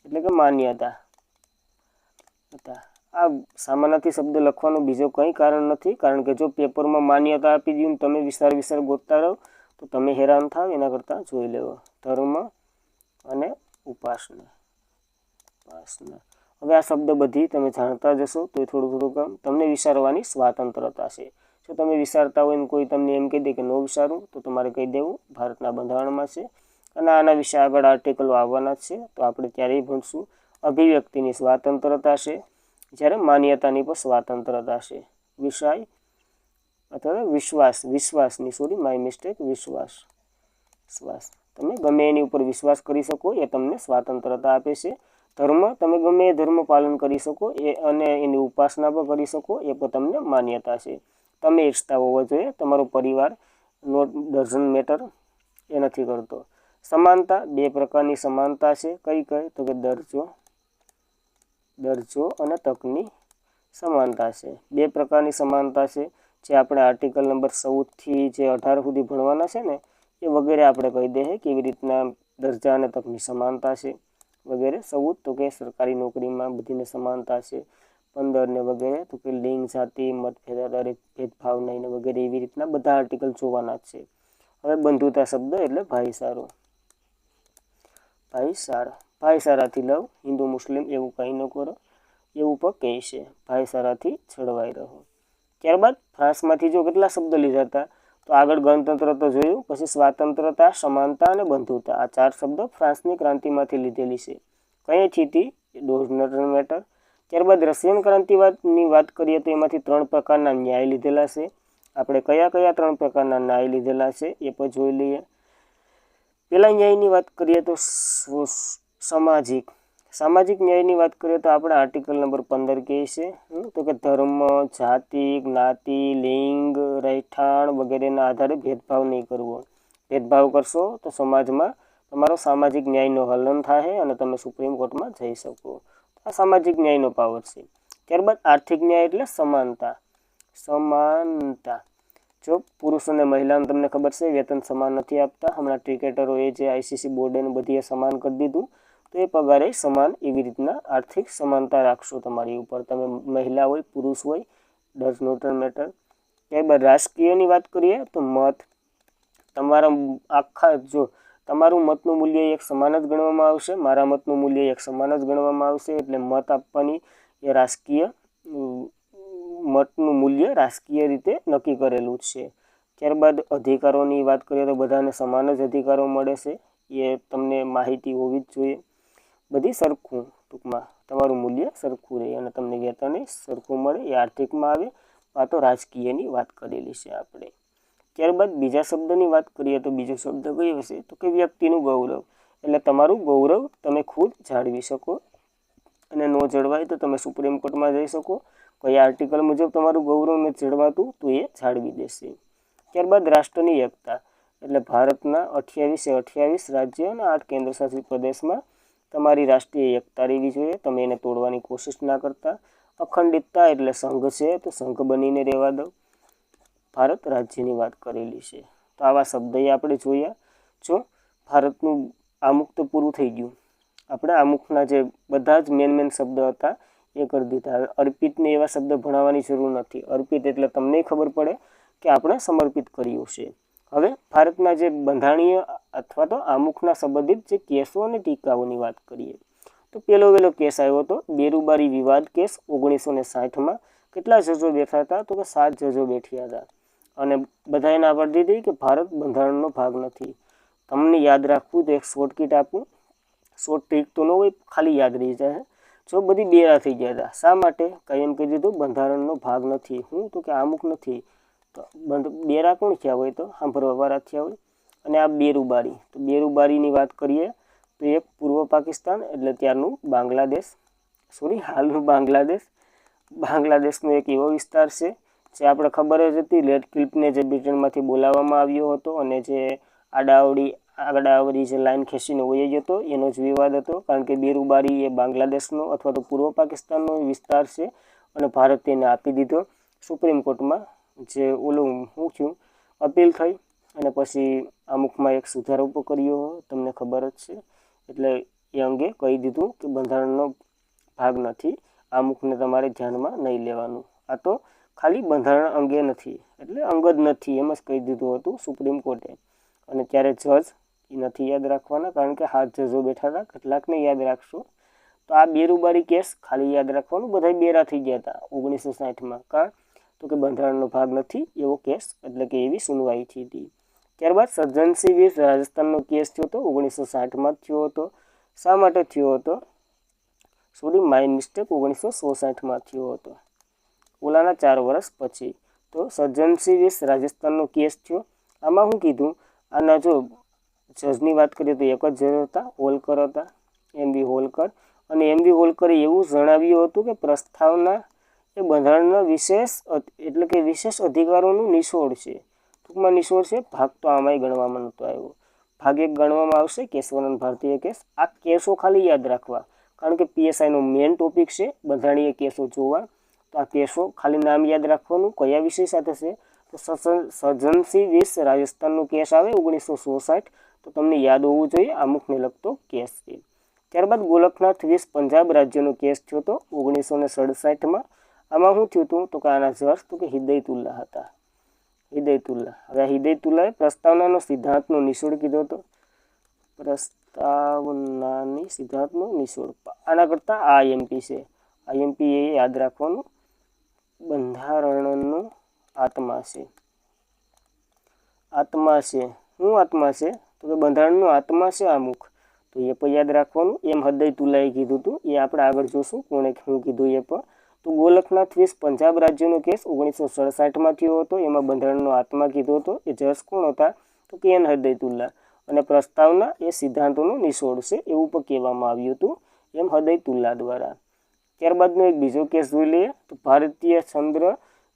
એટલે કે માન્યતા। આ સામાનાર્થી શબ્દ લખવાનું બીજો કંઈ કારણ નથી, કારણ કે જો પેપરમાં માન્યતા આપી દીધું તમે વિચાર ગોતતા રહો તો તમે હેરાન થાવ, એના કરતાં જોઈ લેવો ધર્મ અને ઉપાસના। હવે આ શબ્દ બધી તમે જાણતા જશો તો થોડું કામ તમને વિચારવાની સ્વાતંત્રતા છે। જો તમે વિચારતા હોય ને કોઈ તમને એમ કહી દે કે ન વિચારું તો તમારે કહી દેવું ભારતના બંધારણમાં છે અને આના વિશે આગળ આર્ટિકલો આવવાના જ છે, તો આપણે ત્યારેય ભણશું। અભિવ્યક્તિની સ્વાતંત્રતા છે, જ્યારે માન્યતાની પણ સ્વાતંત્રતા છે। વિષય અથવા વિશ્વાસની વિશ્વાસ તમે ગમે એની ઉપર વિશ્વાસ કરી શકો એ તમને સ્વાતંત્રતા આપે છે। ધર્મ, તમે ગમે એ ધર્મ પાલન કરી શકો એ અને એની ઉપાસના પણ કરી શકો એ પણ તમને માન્યતા છે। તમે ઈચ્છતા હોવા જોઈએ, તમારો પરિવાર ડઝન્ટ મેટર, એ નથી કરતો। સમાનતા, બે પ્રકારની સમાનતા છે, કઈ તો કે દરજ્જો અને તકની સમાનતા છે। બે પ્રકારની સમાનતા છે જે આપણે આર્ટિકલ નંબર 14 થી જે 18 સુધી ભણવાના છે ને એ વગેરે આપણે કહી દે કેવી રીતના દરજ્જા અને તકની સમાનતા છે વગેરે। 14 તો કે સરકારી નોકરીમાં બધીને સમાનતા છે, 15 ને વગેરે તો કે લિંગ, જાતિ, મતભેદ આધારે ભેદભાવ નહીં ને વગેરે, એવી રીતના બધા આર્ટિકલ જોવાના જ છે। હવે બંધુતા શબ્દ એટલે ભાઈચારો, ભાઈચારાથી લવ, હિન્દુ મુસ્લિમ એવું કંઈ ન કરો એવું પણ કહે છે, ભાઈચારાથી છળવાઈ રહો। ત્યારબાદ ફ્રાન્સમાંથી જો કેટલા શબ્દ લીધા હતા તો આગળ ગણતંત્ર તો જોયું, પછી સ્વાતંત્રતા, સમાનતા અને બંધુતા, આ 4 શબ્દ ફ્રાન્સની ક્રાંતિમાંથી લીધેલી છે। કઈથી હતી? ડોઝન્ટ મેટર। ત્યારબાદ રશિયન ક્રાંતિની વાત કરીએ તો એમાંથી 3 પ્રકારના ન્યાય લીધેલા છે। આપણે કયા 3 પ્રકારના ન્યાય લીધેલા છે એ પણ જોઈ લઈએ। પેલા ન્યાયની વાત કરીએ તો સામાજિક ન્યાયની વાત કરીએ તો આપણે આર્ટિકલ નંબર 15 કહે છે તો કે ધર્મ, જાતિ, જ્ઞાતિ, લિંગ, રહેઠાણ વગેરેના આધારે ભેદભાવ નહીં કરવો। ભેદભાવ કરશો તો સમાજમાં તમારો સામાજિક ન્યાયનો હલન થાય અને તમે સુપ્રીમ કોર્ટમાં જઈ શકો। આ સામાજિક ન્યાયનો પાવર છે। ત્યારબાદ આર્થિક ન્યાય એટલે સમાનતા। જો પુરુષ અને મહિલાને તમને ખબર છે વેતન સમાન નથી આપતા, હમણાં ક્રિકેટરોએ જે આઈસીસી બોર્ડે બધીએ સમાન કરી દીધું, તો એ પગારે સમાન, એવી રીતના આર્થિક સમાનતા રાખશો તમારી ઉપર, તમે મહિલા હોય પુરુષ હોય ડઝ નોટ મેટર। ત્યારબાદ રાજકીયની વાત કરીએ તો મત, તમારું મતનું મૂલ્ય એક સમાન જ ગણવામાં આવશે, મારા મતનું મૂલ્ય એક સમાન જ ગણવામાં આવશે, એટલે મત આપવાની એ રાજકીય મતનું મૂલ્ય રાજકીય રીતે નક્કી કરેલું જ છે। ત્યારબાદ અધિકારોની વાત કરીએ તો બધાને સમાન જ અધિકારો મળે છે, એ તમને માહિતી હોવી જ જોઈએ। બધી સરખું, ટૂંકમાં તમારું મૂલ્ય સરખું રહે અને તમને વેતન સરખું મળે, એ આર્થિકમાં આવે। આ તો રાજકીયની વાત કરેલી છે આપણે। ત્યારબાદ બીજા શબ્દની વાત કરીએ તો બીજો શબ્દ કયો હશે તો કે વ્યક્તિનું ગૌરવ, એટલે તમારું ગૌરવ તમે ખુદ જાળવી શકો અને ન જળવાય તો તમે સુપ્રીમ કોર્ટમાં જઈ શકો. કોઈ આર્ટિકલ મુજબ તમારું ગૌરવ નથી જળવાતું તો એ જાળવી દેશે. ત્યારબાદ રાષ્ટ્રની એકતા, એટલે ભારતના 28 રાજ્ય અને 8 કેન્દ્રશાસિત પ્રદેશમાં તમારી રાષ્ટ્રીય એકતા રહેવી જોઈએ. તમે એને તોડવાની કોશિશ ના કરતા. અખંડિતતા એટલે સંઘ છે તો સંઘ બનીને રહેવા દો. ભારત રાજ્યની વાત કરેલી છે. તો આવા શબ્દ આપણે જોયા. જો ભારતનું આમુખ તો પૂરું થઈ ગયું. આપણે આમુખના જે બધા જ મેન શબ્દ હતા એ કરી દીધા. અર્પિતને એવા શબ્દ ભણાવવાની જરૂર નથી. અર્પિત એટલે તમને ખબર પડે કે આપણે સમર્પિત કર્યું છે. હવે ભારતના જે બંધારણીય અથવા તો આમુખના સંબંધિત જે કેસો અને ટીકાઓની વાત કરીએ તો પહેલો કેસ આવ્યો હતો બેરુબારી વિવાદ કેસ 1960માં. કેટલા જજો બેઠા હતા? તો કે 7 જજો બેઠ્યા હતા. અને બધાએ ના પાડી દીધી કે ભારત બંધારણનો ભાગ નથી. તમને યાદ રાખવું તો એક શોર્ટકટ આપું. શોર્ટ ટ્રીક તો ન હોય, ખાલી યાદ રહી જાય. જો બધી બેરા થઈ ગયા હતા. શા માટે? કંઈ એમ કહી દીધું બંધારણનો ભાગ નથી. હું તો કે આમુખ નથી. તો બેરા કોણ થયા હોય? તો સાંભળવાવાળા થયા હોય. અને આ બેરુબારી, તો બેરુબારીની વાત કરીએ તો એક પૂર્વ પાકિસ્તાન એટલે ત્યારનું બાંગ્લાદેશ, હાલનું બાંગ્લાદેશનો એક એવો વિસ્તાર છે જે આપણે ખબર જ હતી. રેડ ક્લિફને જે બ્રિટનમાંથી બોલાવવામાં આવ્યો હતો અને જે આડાઅવળી જે લાઈન ખેંચીને વહી ગયો હતો એનો જ વિવાદ હતો. કારણ કે બેરુબારી એ બાંગ્લાદેશનો અથવા તો પૂર્વ પાકિસ્તાનનો વિસ્તાર છે અને ભારત તેને આપી દીધો સુપ્રીમ કોર્ટમાં. જે ઓલું શું થયું, અપીલ થઈ અને પછી અમુકમાં એક સુધારો કર્યો, તમને ખબર જ છે. એટલે એ અંગે કહી દીધું કે બંધારણનો ભાગ નથી, અમુકને તમારે ધ્યાનમાં નહીં લેવાનું. આ તો ખાલી બંધારણ અંગે નથી એટલે અંગત નથી એમ જ કહી દીધું હતું સુપ્રીમ કોર્ટે. અને ત્યારે જજ એ નથી યાદ રાખવાના કારણ કે 7 જજો બેઠા હતા. કેટલાકને યાદ રાખશો. તો આ બેરુબારી કેસ ખાલી યાદ રાખવાનું. બધા બેરા થઈ ગયા હતા 1960માં. કારણ તો કે બંધારણનો ભાગ નથી એવો કેસ, એટલે કે એવી સુનવાઈ થઈ હતી. ત્યારબાદ સજ્જનસિંહ વીર રાજસ્થાનનો કેસ થયો હતો 1960માં થયો હતો. શા માટે થયો હતો? માય મિસ્ટેક, 1966માં થયો હતો, ઓલાના 4 વર્ષ પછી. તો સજ્જનસિંહ વીર રાજસ્થાનનો કેસ થયો. આમાં શું કીધું? આના જો જજની વાત કરીએ તો એક જ જજ હતા, હોલકર હતા, MV હોલકર. અને MV હોલકરે એવું જણાવ્યું હતું કે પ્રસ્તાવના એ બંધારણના વિશેષ અધિકારોનું નિચોડ છે. ટૂંકમાં નિચોડ છે. ભાગ તો આમાંય ગણવામાં નહોતો આવ્યો. ભાગ 1 ગણવામાં આવશે કેશવાનંદ ભારતીય કેસ. આ કેસો ખાલી યાદ રાખવા કારણ કે PSIનો મેઇન ટોપિક છે બંધારણીય કેસો જોવા. તો આ કેસો ખાલી નામ યાદ રાખવાનું. કયા વિષય સાથે છે? તો સજ્જનસિંહ વીર રાજસ્થાનનો કેસ આવે 1966. તો તમને યાદ હોવું જોઈએ, અમુકને લગતો કેસ છે. ત્યારબાદ ગોરખનાથ વીર પંજાબ રાજ્યનો કેસ થયો હતો 1967માં. આમાં શું થયું હતું? તો કે આના જજ તો કે હિદાયતુલ્લાહ હતા. હિદાયતુલ્લાહ. હવે આ હિદાયતુલ્લાહે પ્રસ્તાવનાનો સિદ્ધાંતનો નિચોડ કીધો હતો. પ્રસ્તાવનાની સિદ્ધાંતનો નિચોડ. આના કરતાં આ IMP છે. IMP એ યાદ રાખવાનું. બંધારણનો આત્મા છે. આત્મા છે. શું આત્મા છે? તો કે બંધારણનો આત્મા છે આમુખ. તો એ પણ યાદ રાખવાનું. એમ હિદાયતુલ્લાહે કીધું હતું. એ આપણે આગળ જોશું કોણે શું કીધું એ પણ. તો ગોરખનાથ વીર પંજાબ રાજ્યનો કેસ 1967માં થયો હતો. એમાં બંધારણનો આત્મા કીધો હતો. એ જજ કોણ હતા? તો કે એન હિદાયતુલ્લાહ. અને પ્રસ્તાવના એ સિદ્ધાંતોનો નિચોડ છે એવું પણ કહેવામાં આવ્યું હતું એમ હિદાયતુલ્લાહ દ્વારા. ત્યારબાદનો એક બીજો કેસ જોઈ લઈએ તો ભારતીય ચંદ્ર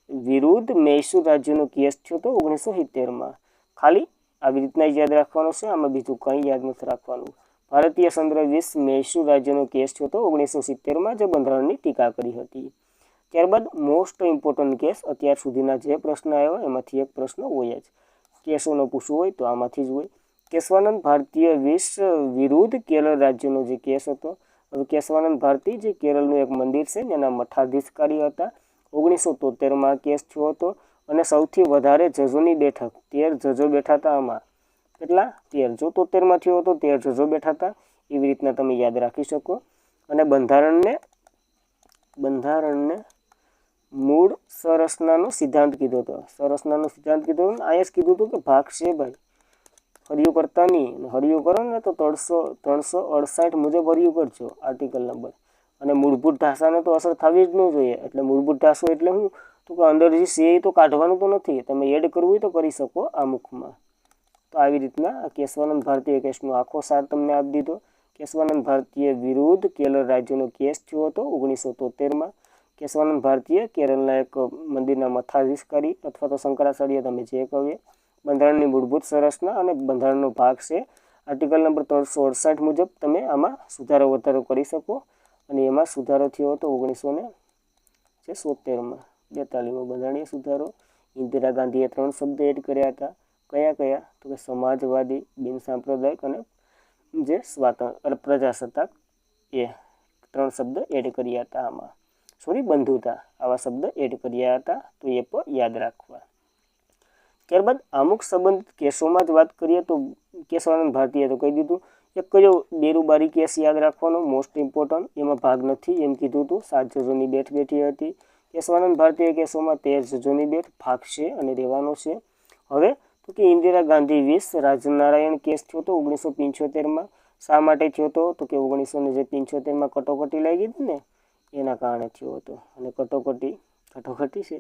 વિરુદ્ધ મૈસૂર રાજ્યનો કેસ થયો હતો 1970માં. ખાલી આવી રીતના યાદ રાખવાનો છે. આમાં બીજું કંઈ યાદ નથી રાખવાનું. ભારતીય ચંદ્ર વિરુદ્ધ મૈસૂર રાજ્યનો કેસ થયો હતો 1970માં, જે બંધારણની ટીકા કરી હતી. ત્યારબાદ મોસ્ટ ઇમ્પોર્ટન્ટ કેસ, અત્યાર સુધીના જે પ્રશ્ન આવ્યા એમાંથી એક પ્રશ્ન હોય જ. કેસોનો પૂછવું હોય તો આમાંથી જ હોય. કેશવાનંદ ભારતીય વિરુદ્ધ કેરળ રાજ્યનો જે કેસ હતો. હવે કેશવાનંદ ભારતી જે કેરળનું એક મંદિર છે એના મઠાધીશકારી હતા. 1973માં કેસ થયો હતો. અને સૌથી વધારે જજોની બેઠક 13 જજો બેઠા હતા. આમાં કેટલા? 13. જો 73માં થયો હતો 13 જજો બેઠા હતા. એવી રીતના તમે યાદ રાખી શકો. અને બંધારણને મૂળ સંરચનાનો સિદ્ધાંત કીધો હતો. સંરચનાનો સિદ્ધાંત કીધો હતો. અહીંયા જ કીધું હતું કે ભાગ છે ભાઈ, હરિયું કરતા નહીં. હરિયું કરો ને તો 368 મુજબ હરિયું કરજો આર્ટિકલ નંબર. અને મૂળભૂત ઢાંચાને તો અસર થવી જ ન જોઈએ. એટલે મૂળભૂત ઢાંચો એટલે શું? તો કે અંદર જે છે એ તો કાઢવાનું તો નથી. તમે એડ કરવું હોય તો કરી શકો આમુખમાં. તો આવી રીતના કેશવાનંદ ભારતીય કેસનો આખો સાર તમને આપી દીધો કેશવાનંદ ભારતીય વિરુદ્ધ કેરળ રાજ્યનો કેસ થયો હતો 1973માં। કેશવાનંદ ભારતીય કેરળના એક મંદિરના મઠાધીશકારી અથવા તો શંકરાચાર્ય, તમે જે કહો એ, બંધારણની મૂળભૂત સંરચના અને બંધારણનો ભાગ છે। આર્ટિકલ નંબર 368 મુજબ તમે આમાં સુધારો વધારો કરી શકો અને એમાં સુધારો થયો હતો 1973માં। 42મો બંધારણીય સુધારો। ઇન્દિરા ગાંધીએ 3 શબ્દ એડ કર્યા હતા। કયા કયા? તો કે સમાજવાદી, બિનસાંપ્રદાયિક અને જે સ્વાતંત્ર્ય પ્રજાસત્તાક, એ 3 શબ્દ એડ કર્યા હતા આમાં। બંધુતા, આવા શબ્દ એડ કર્યા હતા, તો એ પણ યાદ રાખવા। ત્યારબાદ અમુક સંબંધિત કેસોમાં જ વાત કરીએ તો કેશવાનંદ ભારતીએ તો કહી દીધું। એક કયો બેરુબારી કેસ યાદ રાખવાનો, મોસ્ટ ઇમ્પોર્ટન્ટ, એમાં ભાગ નથી એમ કીધું હતું। 7 જજોની બેઠ બેઠી હતી। કેશવાનંદ ભારતીય કેસોમાં 13 જજોની બેઠ ભાગ છે અને રહેવાનો છે। હવે તો કે ઇન્દિરા ગાંધી વિસ રાજનારાયણ કેસ થયો હતો 1975માં। શા માટે થયો હતો? તો કે 1975માં કટોકટી લાગી હતી ને, એના કારણે થયો હતો અને કટોકટી છે।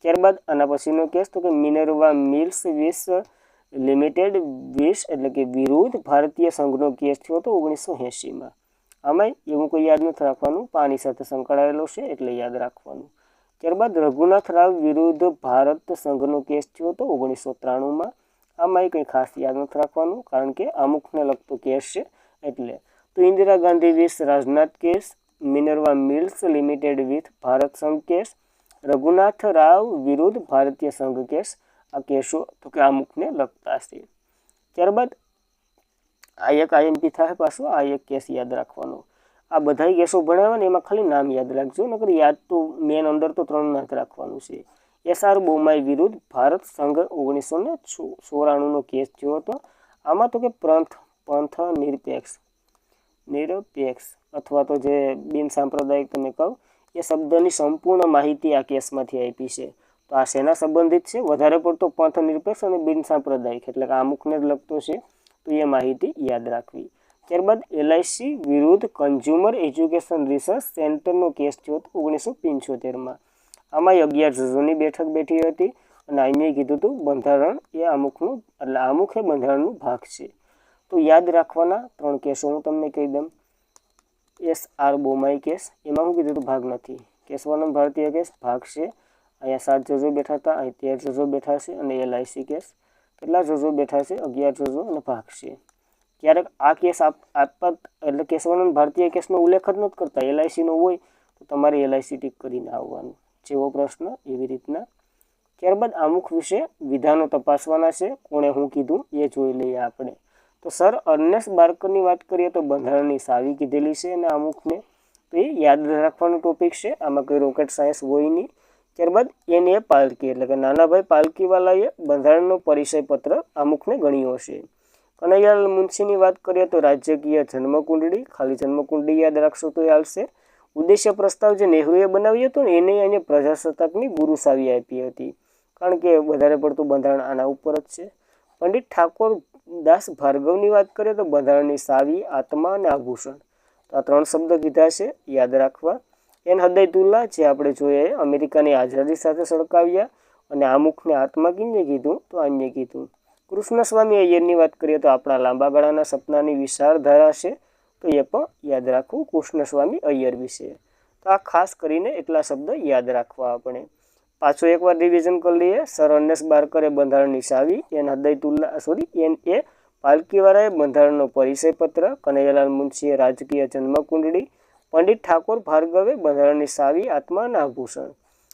ત્યારબાદ આના પછીનો કેસ તો કે મિનર્વા મિલ્સ વિસ લિમિટેડ વિસ એટલે કે વિરુદ્ધ ભારતીય સંઘનો કેસ થયો હતો 1980માં। આમાં એવું કોઈ યાદ નથી રાખવાનું, પાણી સાથે સંકળાયેલો છે એટલે યાદ રાખવાનું। ત્યારબાદ રઘુનાથ રાવ વિરુદ્ધ ભારત સંઘનો કેસ થયો હતો 1993માં। આમાં કંઈ ખાસ યાદ નથી રાખવાનું કારણ કે અમુકને લગતો કેસ છે એટલે। તો ઇન્દિરા ગાંધી વિસ Rajnath case, Minerva Mills limited with Bharat સંઘ કેસ, રઘુનાથ રાવ વિરુદ્ધ ભારતીય સંઘ કેસ, આ કેસો તો કે અમુકને લગતા છે। ત્યારબાદ આ એક આઈએમપી થાય પાછું, આ એક કેસ યાદ રાખવાનો। આ બધા કેસો ભણાવવા ને એમાં ખાલી નામ યાદ રાખજો, નકર યાદ તો મેન અંદર તો 3 જ રાખવાનું છે। એસઆર બોમાઈ વિરુદ્ધ ભારત સંઘ 1994નો કેસ થયો હતો। આમાં તો કે પંથ નિરપેક્ષ અથવા તો જે બિનસાંપ્રદાયિક તમે કહો એ શબ્દની સંપૂર્ણ માહિતી આ કેસમાંથી આપી છે। તો આ શેના સંબંધિત છે? વધારે પડતો પંથ નિરપેક્ષ અને બિનસાંપ્રદાયિક એટલે કે અમુકને જ લગતો છે, તો એ માહિતી યાદ રાખવી। ત્યારબાદ એલઆઈસી વિરુદ્ધ કન્ઝ્યુમર એજ્યુકેશન રિસર્ચ સેન્ટરનો કેસ થયો હતો 1975માં। આમાં 11 જજોની બેઠક બેઠી હતી અને અહીંયા કીધું હતું બંધારણ એ અમુકનું એટલે અમુક એ બંધારણનો ભાગ છે। તો યાદ રાખવાના 3 કેસો હું તમને કહી દઉં। એસઆર બોમાઈ કેસ, એમાં હું કીધું હતું ભાગ નથી। કેશવાનંદ ભારતીય કેસ ભાગ છે, અહીંયા 7 જજો બેઠા હતા, અહીં 13 જજો બેઠા છે અને એલઆઈસી કેસ કેટલા જજો બેઠા છે? 11 જજો અને ભાગ છે। ક્યારેક આ કેસ આપવા એટલે કેશવાનંદ ભારતીય કેસનો ઉલ્લેખ જ નથી કરતા, એલઆઈસીનો હોય તો તમારે એલઆઈસી ટીક કરીને આવવાનું, જેવો પ્રશ્ન એવી રીતના। ત્યારબાદ અમુક વિશે વિધાનો તપાસવાના છે, કોણે હું કીધું એ જોઈ લઈએ આપણે। તો સર અર્નેસ્ટ બાર્કરની વાત કરીએ તો બંધારણની સાવી કીધેલી છે અને અમુકને તો એ યાદ રાખવાનો ટોપિક છે, આમાં કોઈ રોકેટ સાયન્સ હોય નહીં। ત્યારબાદ એને પાલકી એટલે કે નાનાભાઈ પાલકીવાલાએ બંધારણનો પરિચય પત્ર અમુકને ગણ્યો છે। કનૈયાલાલ મુનશીની વાત કરીએ તો રાજકીય જન્મકુંડળી, ખાલી જન્મકુંડળી યાદ રાખશો તો એ હાલશે। ઉદ્દેશ્ય પ્રસ્તાવ જે નહેરુએ બનાવ્યો હતો ને એને પ્રજાસત્તાકની ગુરુસાવી આપી હતી, કારણ કે વધારે પડતું બંધારણ આના ઉપર જ છે। પંડિત ઠાકોર દાસ ભાર્ગવની વાત કરીએ તો બંધારણની સાવી, આત્મા અને આભૂષણ, તો આ 3 શબ્દ કીધા છે, યાદ રાખવા। એન હદયતુલ્લા જે આપણે જોઈએ અમેરિકાની આઝાદી સાથે સળકાવ્યા અને અમુકને આત્મા કિને કીધું? તો આને કીધું। કૃષ્ણસ્વામી અય્યરની વાત કરીએ તો આપણા લાંબા ગાળાના સપનાની વિચારધારા છે, તો એ પણ યાદ રાખવું કૃષ્ણસ્વામી અય્યર વિશે। તો આ ખાસ કરીને એટલા શબ્દ યાદ રાખવા આપણે। પાછો એકવાર રિવિઝન કરી લઈએ। સર અર્નેસ્ટ બાર્કરે બંધારણની સાવી, એન એ પાલકીવાળાએ બંધારણનો પરિચય પત્ર, કનૈયાલાલ મુનશીએ રાજકીય જન્મકુંડળી, પંડિત ઠાકોર ભાર્ગવે બંધારણની સાવી, આત્મા અને આભૂષણ,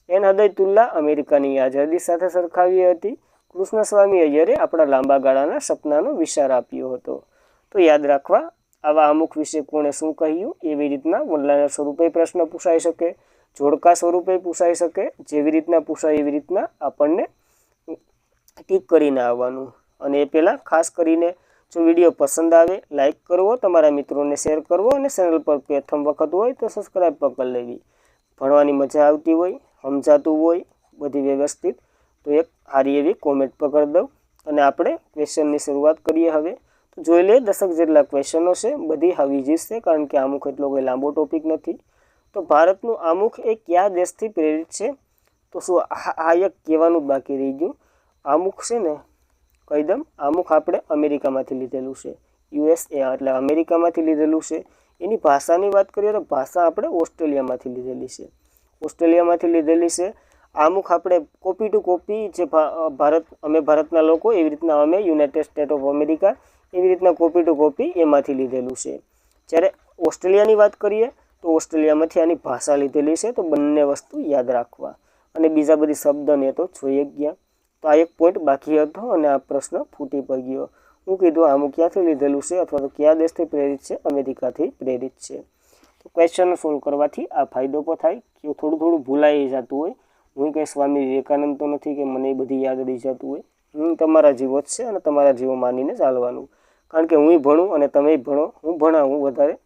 એન હદયતુલ્લા અમેરિકાની આઝાદી સાથે સરખાવી હતી, કૃષ્ણસ્વામી અય્યરે આપણા લાંબા ગાળાના સપનાનો વિચાર આપ્યો હતો। તો યાદ રાખવા આવા અમુક વિશે કોણે શું કહ્યું, એવી રીતના ઓનલાઈન સ્વરૂપે પ્રશ્ન પૂછાઈ શકે, જોડકા સ્વરૂપે પૂછાઈ શકે, જેવી રીતના પૂછાય એવી રીતના આપણને ટીક કરીને આવવાનું। અને એ પહેલાં ખાસ કરીને જો વિડીયો પસંદ આવે લાઇક કરવો, તમારા મિત્રોને શેર કરવો અને ચેનલ પર પ્રથમ વખત હોય તો સબસ્ક્રાઈબ પણ કરી લેવી। ભણવાની મજા આવતી હોય, સમજાતું હોય બધી વ્યવસ્થિત, તો એક સારી એવી કોમેન્ટ પણ કરી દઉં અને આપણે ક્વેશ્ચનની શરૂઆત કરીએ। હવે તો જોઈ લઈએ 10 જેટલા ક્વેશ્ચનો છે, બધી હાવ ઇઝી છે કારણ કે અમુક એટલો કોઈ લાંબો ટોપિક નથી। તો ભારતનું અમુક એ કયા દેશથી પ્રેરિત છે? તો શું આ એક કહેવાનું જ બાકી રહી ગયું, અમુક છે ને કહી દઉં, અમુક આપણે અમેરિકામાંથી લીધેલું છે, USA એટલે અમેરિકામાંથી લીધેલું છે. એની ભાષાની વાત કરીએ તો ભાષા આપણે ઓસ્ટ્રેલિયામાંથી લીધેલી છે. ઓસ્ટ્રેલિયામાંથી લીધેલી છે. અમુક આપણે કોપી ટુ કોપી જે અમે ભારતના લોકો એવી રીતના અમે યુનાઇટેડ સ્ટેટ ઓફ અમેરિકા એવી રીતના કોપી ટુ કોપી એમાંથી લીધેલું છે. જ્યારે ઓસ્ટ્રેલિયાની વાત કરીએ તો ઓસ્ટ્રેલિયામાંથી આની ભાષા લીધેલી છે. તો બંને વસ્તુ યાદ રાખવા અને બીજા બધી શબ્દને તો જોઈએ ગયા. તો આ એક પોઈન્ટ બાકી હતો અને આ પ્રશ્ન ફૂટી પડી ગયો. હું કીધું આમ ક્યાંથી લીધેલું છે અથવા તો કયા દેશથી પ્રેરિત છે? અમેરિકાથી પ્રેરિત છે. તો ક્વેશ્ચન સોલ્વ કરવાથી આ ફાયદો પણ થાય કે થોડું ભૂલાઈ જતું હોય. હું કંઈ સ્વામી વિવેકાનંદ તો નથી કે મને એ બધી યાદ રહી જતું હોય. હું તમારા જેવો જ છે અને તમારા જેવો માનીને ચાલવાનું. કારણ કે હું ભણું અને તમે ભણો, હું ભણાવું વધારે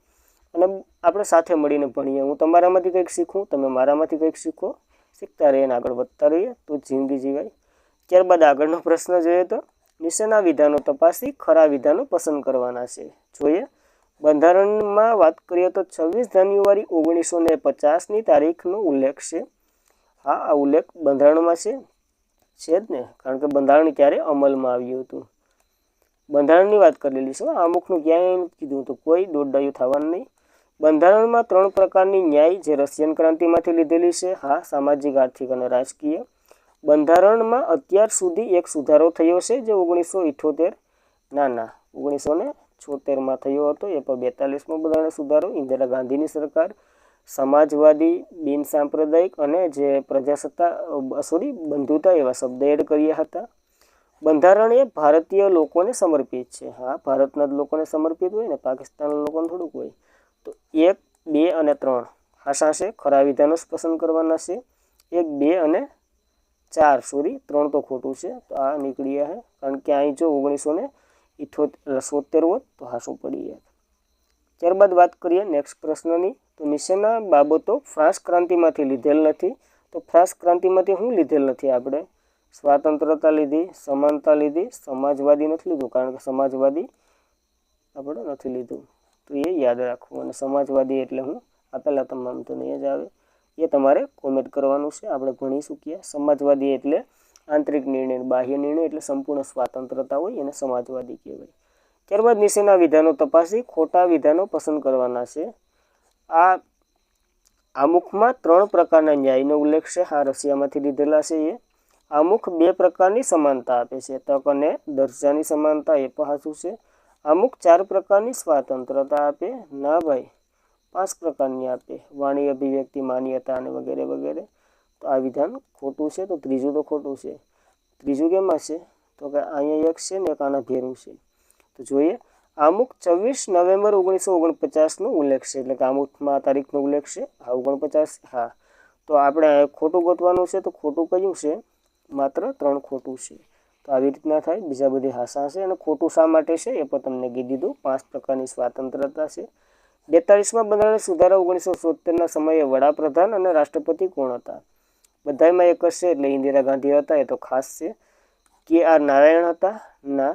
અને આપણે સાથે મળીને ભણીએ. હું તમારામાંથી કંઈક શીખું, તમે મારામાંથી કંઈક શીખો, શીખતા રહીએ અને આગળ વધતા રહીએ તો જિંદગી જીવાય. ત્યારબાદ આગળનો પ્રશ્ન જોઈએ તો નીચેના વિધાનો તપાસી ખરા વિધાનો પસંદ કરવાના છે. જોઈએ બંધારણમાં વાત કરીએ તો 26 જાન્યુઆરી 1950ની તારીખનો ઉલ્લેખ છે. હા, આ ઉલ્લેખ બંધારણમાં છે જ ને, કારણ કે બંધારણ ક્યારે અમલમાં આવ્યું હતું. બંધારણની વાત કરેલી છે. અમુકનું ક્યાંય કીધું તો કોઈ દોડાયું થવાનું નહીં. બંધારણમાં 3 પ્રકારની ન્યાય જે રશિયન ક્રાંતિમાંથી લીધેલી છે. હા, સામાજિક, આર્થિક અને રાજકીય. બંધારણમાં અત્યાર સુધી એક સુધારો થયો છે જે 1976માં થયો હતો. એ પણ 42મો બંધારણ સુધારો. ઇન્દિરા ગાંધીની સરકાર સમાજવાદી, બિન સાંપ્રદાયિક અને જે બંધુતા એવા શબ્દ એડ કર્યા હતા. બંધારણ એ ભારતીય લોકોને સમર્પિત છે. હા, ભારતના લોકોને સમર્પિત હોય ને, પાકિસ્તાનના લોકોને થોડુંક હોય. તો 1, 2 અને 3 હાસા છે, ખરા વિધાનો પસંદ કરવાના છે. 1, 2 અને 4 3 તો ખોટું છે. તો આ નીકળી છે, કારણ કે અહીં જો 1977 હોત તો હાસું પડી જાય. ત્યારબાદ વાત કરીએ નેક્સ્ટ પ્રશ્નની. તો નીચેના બાબતો ફ્રાન્સ ક્રાંતિમાંથી લીધેલ નથી. તો ફ્રાન્સ ક્રાંતિમાંથી શું લીધેલ નથી? આપણે સ્વાતંત્રતા લીધી, સમાનતા લીધી, સમાજવાદી નથી લીધું, કારણ કે સમાજવાદી આપણે નથી લીધું. તો એ યાદ રાખવું. અને સમાજવાદી એટલે હું આપેલા તમામ તો નહીં જ આવે, એ તમારે કોમેન્ટ કરવાનું છે. આપણે ભણી ચૂક્યા. સમાજવાદી એટલે આંતરિક નિર્ણય, બાહ્ય નિર્ણય એટલે સંપૂર્ણ સ્વાતંત્રતા હોય એને સમાજવાદી કહેવાય. ત્યારબાદ નીચેના વિધાનો તપાસી ખોટા વિધાનો પસંદ કરવાના છે. આ આમુખમાં 3 પ્રકારના ન્યાયનો ઉલ્લેખ છે. હા, રશિયામાંથી લીધેલા છે. એ આમુખ 2 પ્રકારની સમાનતા આપે છે. તક અને દરજ્જાની સમાનતા, એ પણ સાચું છે. અમુક 4 પ્રકારની સ્વાતંત્રતા આપે. ના ભાઈ, 5 પ્રકારની આપે. વાણી, અભિવ્યક્તિ, માન્યતા અને વગેરે વગેરે. તો આ વિધાન ખોટું છે. તો ત્રીજું તો ખોટું છે. ત્રીજું કેમાં છે? તો કે અહીંયા એક છે ને એક આના ભેરું છે. તો જોઈએ અમુક 24 નવેમ્બર 1949નો ઉલ્લેખ છે. એટલે કે અમુકમાં તારીખનો ઉલ્લેખ છે. હા, 49. હા, તો આપણે ખોટું ગોતવાનું છે. તો ખોટું કયું છે? માત્ર 3 ખોટું છે. તો આવી રીતના થાય. બીજા બધી હાસા છે. અને ખોટું શા માટે છે એ પણ તમને કીધી દીધું. 5 પ્રકારની સ્વાતંત્રતા છે. 42માં બંધારણ સુધારા 1970ના સમયે વડાપ્રધાન અને રાષ્ટ્રપતિ કોણ હતા? બધામાં એક જ છે. એટલે ઇન્દિરા ગાંધી હતા, એ તો ખાસ છે. KR નારાયણ હતા? ના.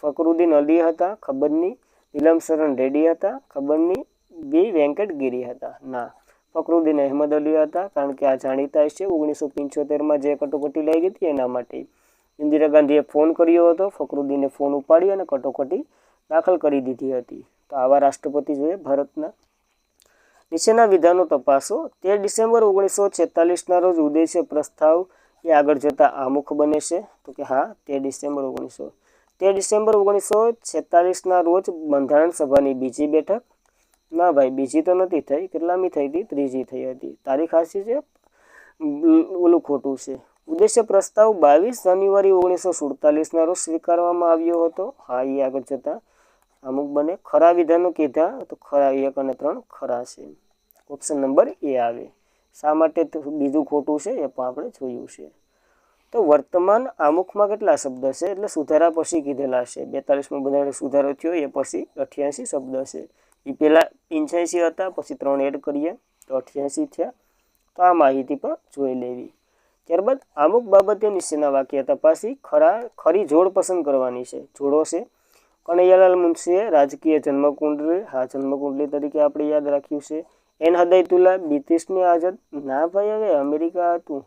ફકરુદ્દીન અલી હતા? ખબર નહીં. નીલમશરણ રેડ્ડી હતા? ખબર નહીં. બી વેંકટગીરી હતા? ના. ફકરુદ્દીન અહેમદ અલી હતા, કારણ કે આ જાણીતા છે. 1975માં જે કટોકટી લાગી હતી એના માટે ઇન્દિરા ગાંધીએ ફોન કર્યો હતો. ફકરુદ્દીને ફોન ઉપાડી અને કટોકટી દાખલ કરી દીધી હતી. તો આવા રાષ્ટ્રપતિ જોઈએ ભારતના. નીચેના વિધાનો તપાસો. 13 ડિસેમ્બર 1946ના રોજ ઉદયસે પ્રસ્તાવ એ આગળ જતા આમુખ બને છે. તો કે હા, 13 ડિસેમ્બર 1946ના રોજ બંધારણ સભાની બીજી બેઠક. ના ભાઈ, બીજી તો નથી થઈ. કેટલામી થઈ હતી? ત્રીજી થઈ હતી. તારીખ હાચી છે, ઓલું ખોટું છે. ઉદ્દેશ્ય પ્રસ્તાવ 22 જાન્યુઆરી 1947ના રોજ સ્વીકારવામાં આવ્યો હતો. હા, એ આગળ જતા અમુક બને. ખરા વિધાનો કીધા તો ખરા 1 અને 3 ખરા છે. ઓપ્શન નંબર એ આવે. શા માટે બીજું ખોટું છે એ પણ આપણે જોયું છે. તો વર્તમાન આમુખમાં કેટલા શબ્દ છે? એટલે સુધારા પછી કીધેલા છે. 42માં બંધારણ સુધારો થયો એ પછી 88 શબ્દ છે. એ પહેલાં 85 હતા, પછી 3 એડ કરીએ તો 88 થયા. તો આ માહિતી પણ જોઈ લેવી. ત્યારબાદ અમુક બાબતે નીચેના વાક્ય તપાસી ખરી જોડ પસંદ કરવાની છે. જોડો છે. કનૈયાલાલ મુનશીએ રાજકીય જન્મકુંડલી, હા, જન્મકુંડલી તરીકે આપણે યાદ રાખ્યું છે. એન હદયતુલ્લા બ્રિટિશની આઝાદ. ના ભાઈ, હવે અમેરિકા હતું.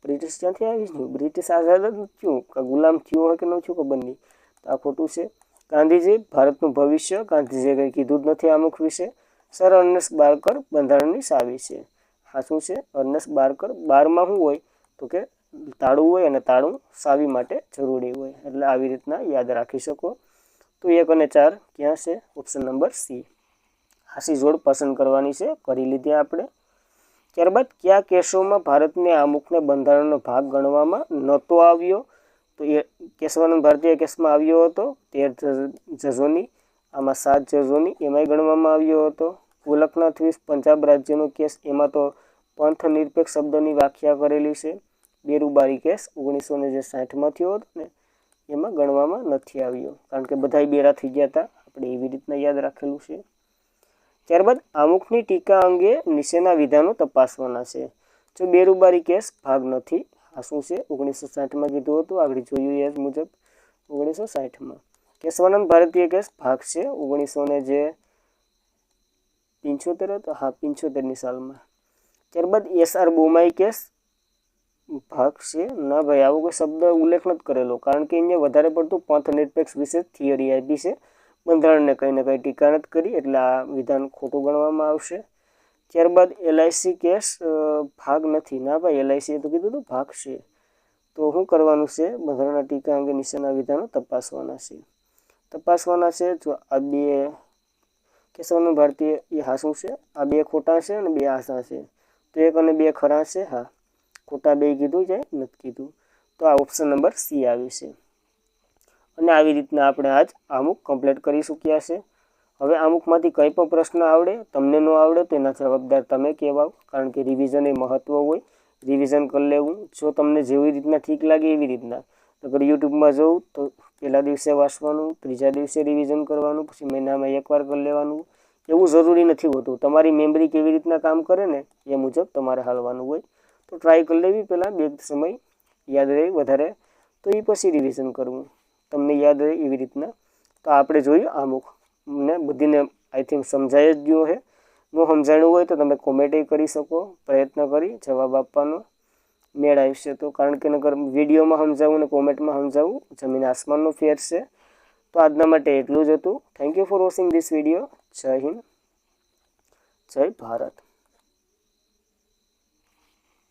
બ્રિટિશ ક્યાંથી આવી ગયું? બ્રિટિશ આઝાદ જ થયું. ગુલામ થયું હોય કે ન થયું ખબર નહીં. તો આ ખોટું છે. ગાંધીજી ભારતનું ભવિષ્ય, ગાંધીજીએ કંઈ કીધું જ નથી આમુખ વિશે. સર અર્નેસ્ટ બારકર બંધારણની ચાવી છે. હા શું છે? અર્નેસ્ટ બારકર. બારમાં શું હોય તો કે તાળું હોય અને તાળું ચાવી માટે જરૂરી હોય, એટલે આવી રીતના યાદ રાખી શકો. તો 1 અને 4 ક્યાં છે? Option number C. હાસી જોડ પસંદ કરવાની છે, કરી લીધી આપણે. ત્યારબાદ કયા કેસોમાં ભારતને આમુખને બંધારણનો ભાગ ગણવામાં નહોતો આવ્યો? તો એ કેશવાનંદ ભારતીય કેસમાં આવ્યો હતો 13 જજોની, આમાં 7 જજોની એમાંય ગણવામાં આવ્યો હતો. ગોલકનાથ વીસ પંજાબ રાજ્યનો કેસ, એમાં તો પંથ નિરપેક્ષ શબ્દની વ્યાખ્યા કરેલી છે. બેરુબારી કેસ 1960માં થયો હતો ને, એમાં ગણવામાં નથી આવ્યો, કારણ કે બધાય બેરા થઈ ગયા હતા. આપણે એવી રીતના યાદ રાખેલું છે. ત્યારબાદ આમુખની ટીકા અંગે નીચેના વિધાનો તપાસવાના છે. જો બેરુબારી કેસ ભાગ નથી, આ શું છે? 1960માં કીધું હતું, આગળ જોયું એ મુજબ 1960માં. કેશવાનંદ ભારતીય કેસ ભાગ છે 1975 હતો, હા 75ની સાલમાં. ત્યારબાદ SR બોમાઈ કેસ ભાગ છે ના ભાઈ, આવો કોઈ શબ્દ ઉલ્લેખ નથી કરેલો, કારણ કે અહીંયા વધારે પડતું પંથ નિરપેક્ષ વિશે થિયરી આપી છે, બંધારણને કંઈ ને કંઈ ટીકા નથી કરી, એટલે આ વિધાન ખોટું ગણવામાં આવશે. ત્યારબાદ LIC કેસ ભાગ નથી, ના ભાઈ LIC તો કીધું હતું ભાગ છે. તો શું કરવાનું છે? બંધારણના ટીકા અંગે નીચેના વિધાનો તપાસવાના છે. જો આ બે કેશવાનંદ ભારતીય એ હા શું છે? આ 2 ખોટા છે અને 2 આસા છે. તો 1 અને 2 ખરા છે, હા. ખોટા 2 કીધું છે, નથી કીધું. તો આ ઓપ્શન નંબર સી આવી છે. અને આવી રીતના આપણે આજ આમુખ કમ્પ્લીટ કરી ચૂક્યા છે. હવે આમુખમાંથી કંઈ પણ પ્રશ્ન આવડે, તમને ન આવડે તો એના જવાબદાર તમે કહેવાઓ, કારણ કે રિવિઝન એ મહત્વ હોય, રિવિઝન કરી લેવું. જો તમને જેવી રીતના ઠીક લાગે એવી રીતના, અગર યુટ્યુબમાં જવું તો પહેલા દિવસે વાંચવાનું, ત્રીજા દિવસે રિવિઝન કરવાનું, પછી મહિનામાં 1 વાર કરી લેવાનું. એવું જરૂરી નથી હોતું. તમારી મેમરી કેવી રીતના કામ કરે ને એ મુજબ તમારે હાલવાનું હોય. તો ટ્રાય કરી લેવી પહેલાં, 2 સમય યાદ રહે વધારે, તો એ પછી રિવિઝન કરવું, તમને યાદ રહે એવી રીતના. તો આપણે જોયું આમુખ ને બધીને આઈ થિંક સમજાય જ ગયો છે. ન સમજાણું હોય તો તમે કોમેન્ટ કરી શકો, પ્રયત્ન કરી જવાબ આપવાનો મેળ આવશે. તો કારણ કે નકર વિડીયોમાં સમજાવું ને કોમેન્ટમાં સમજાવું જમીન આસમાનનો ફેર છે. તો આજના માટે એટલું જ હતું. Thank you for watching this video. જય હિન્દ, જય ભારત.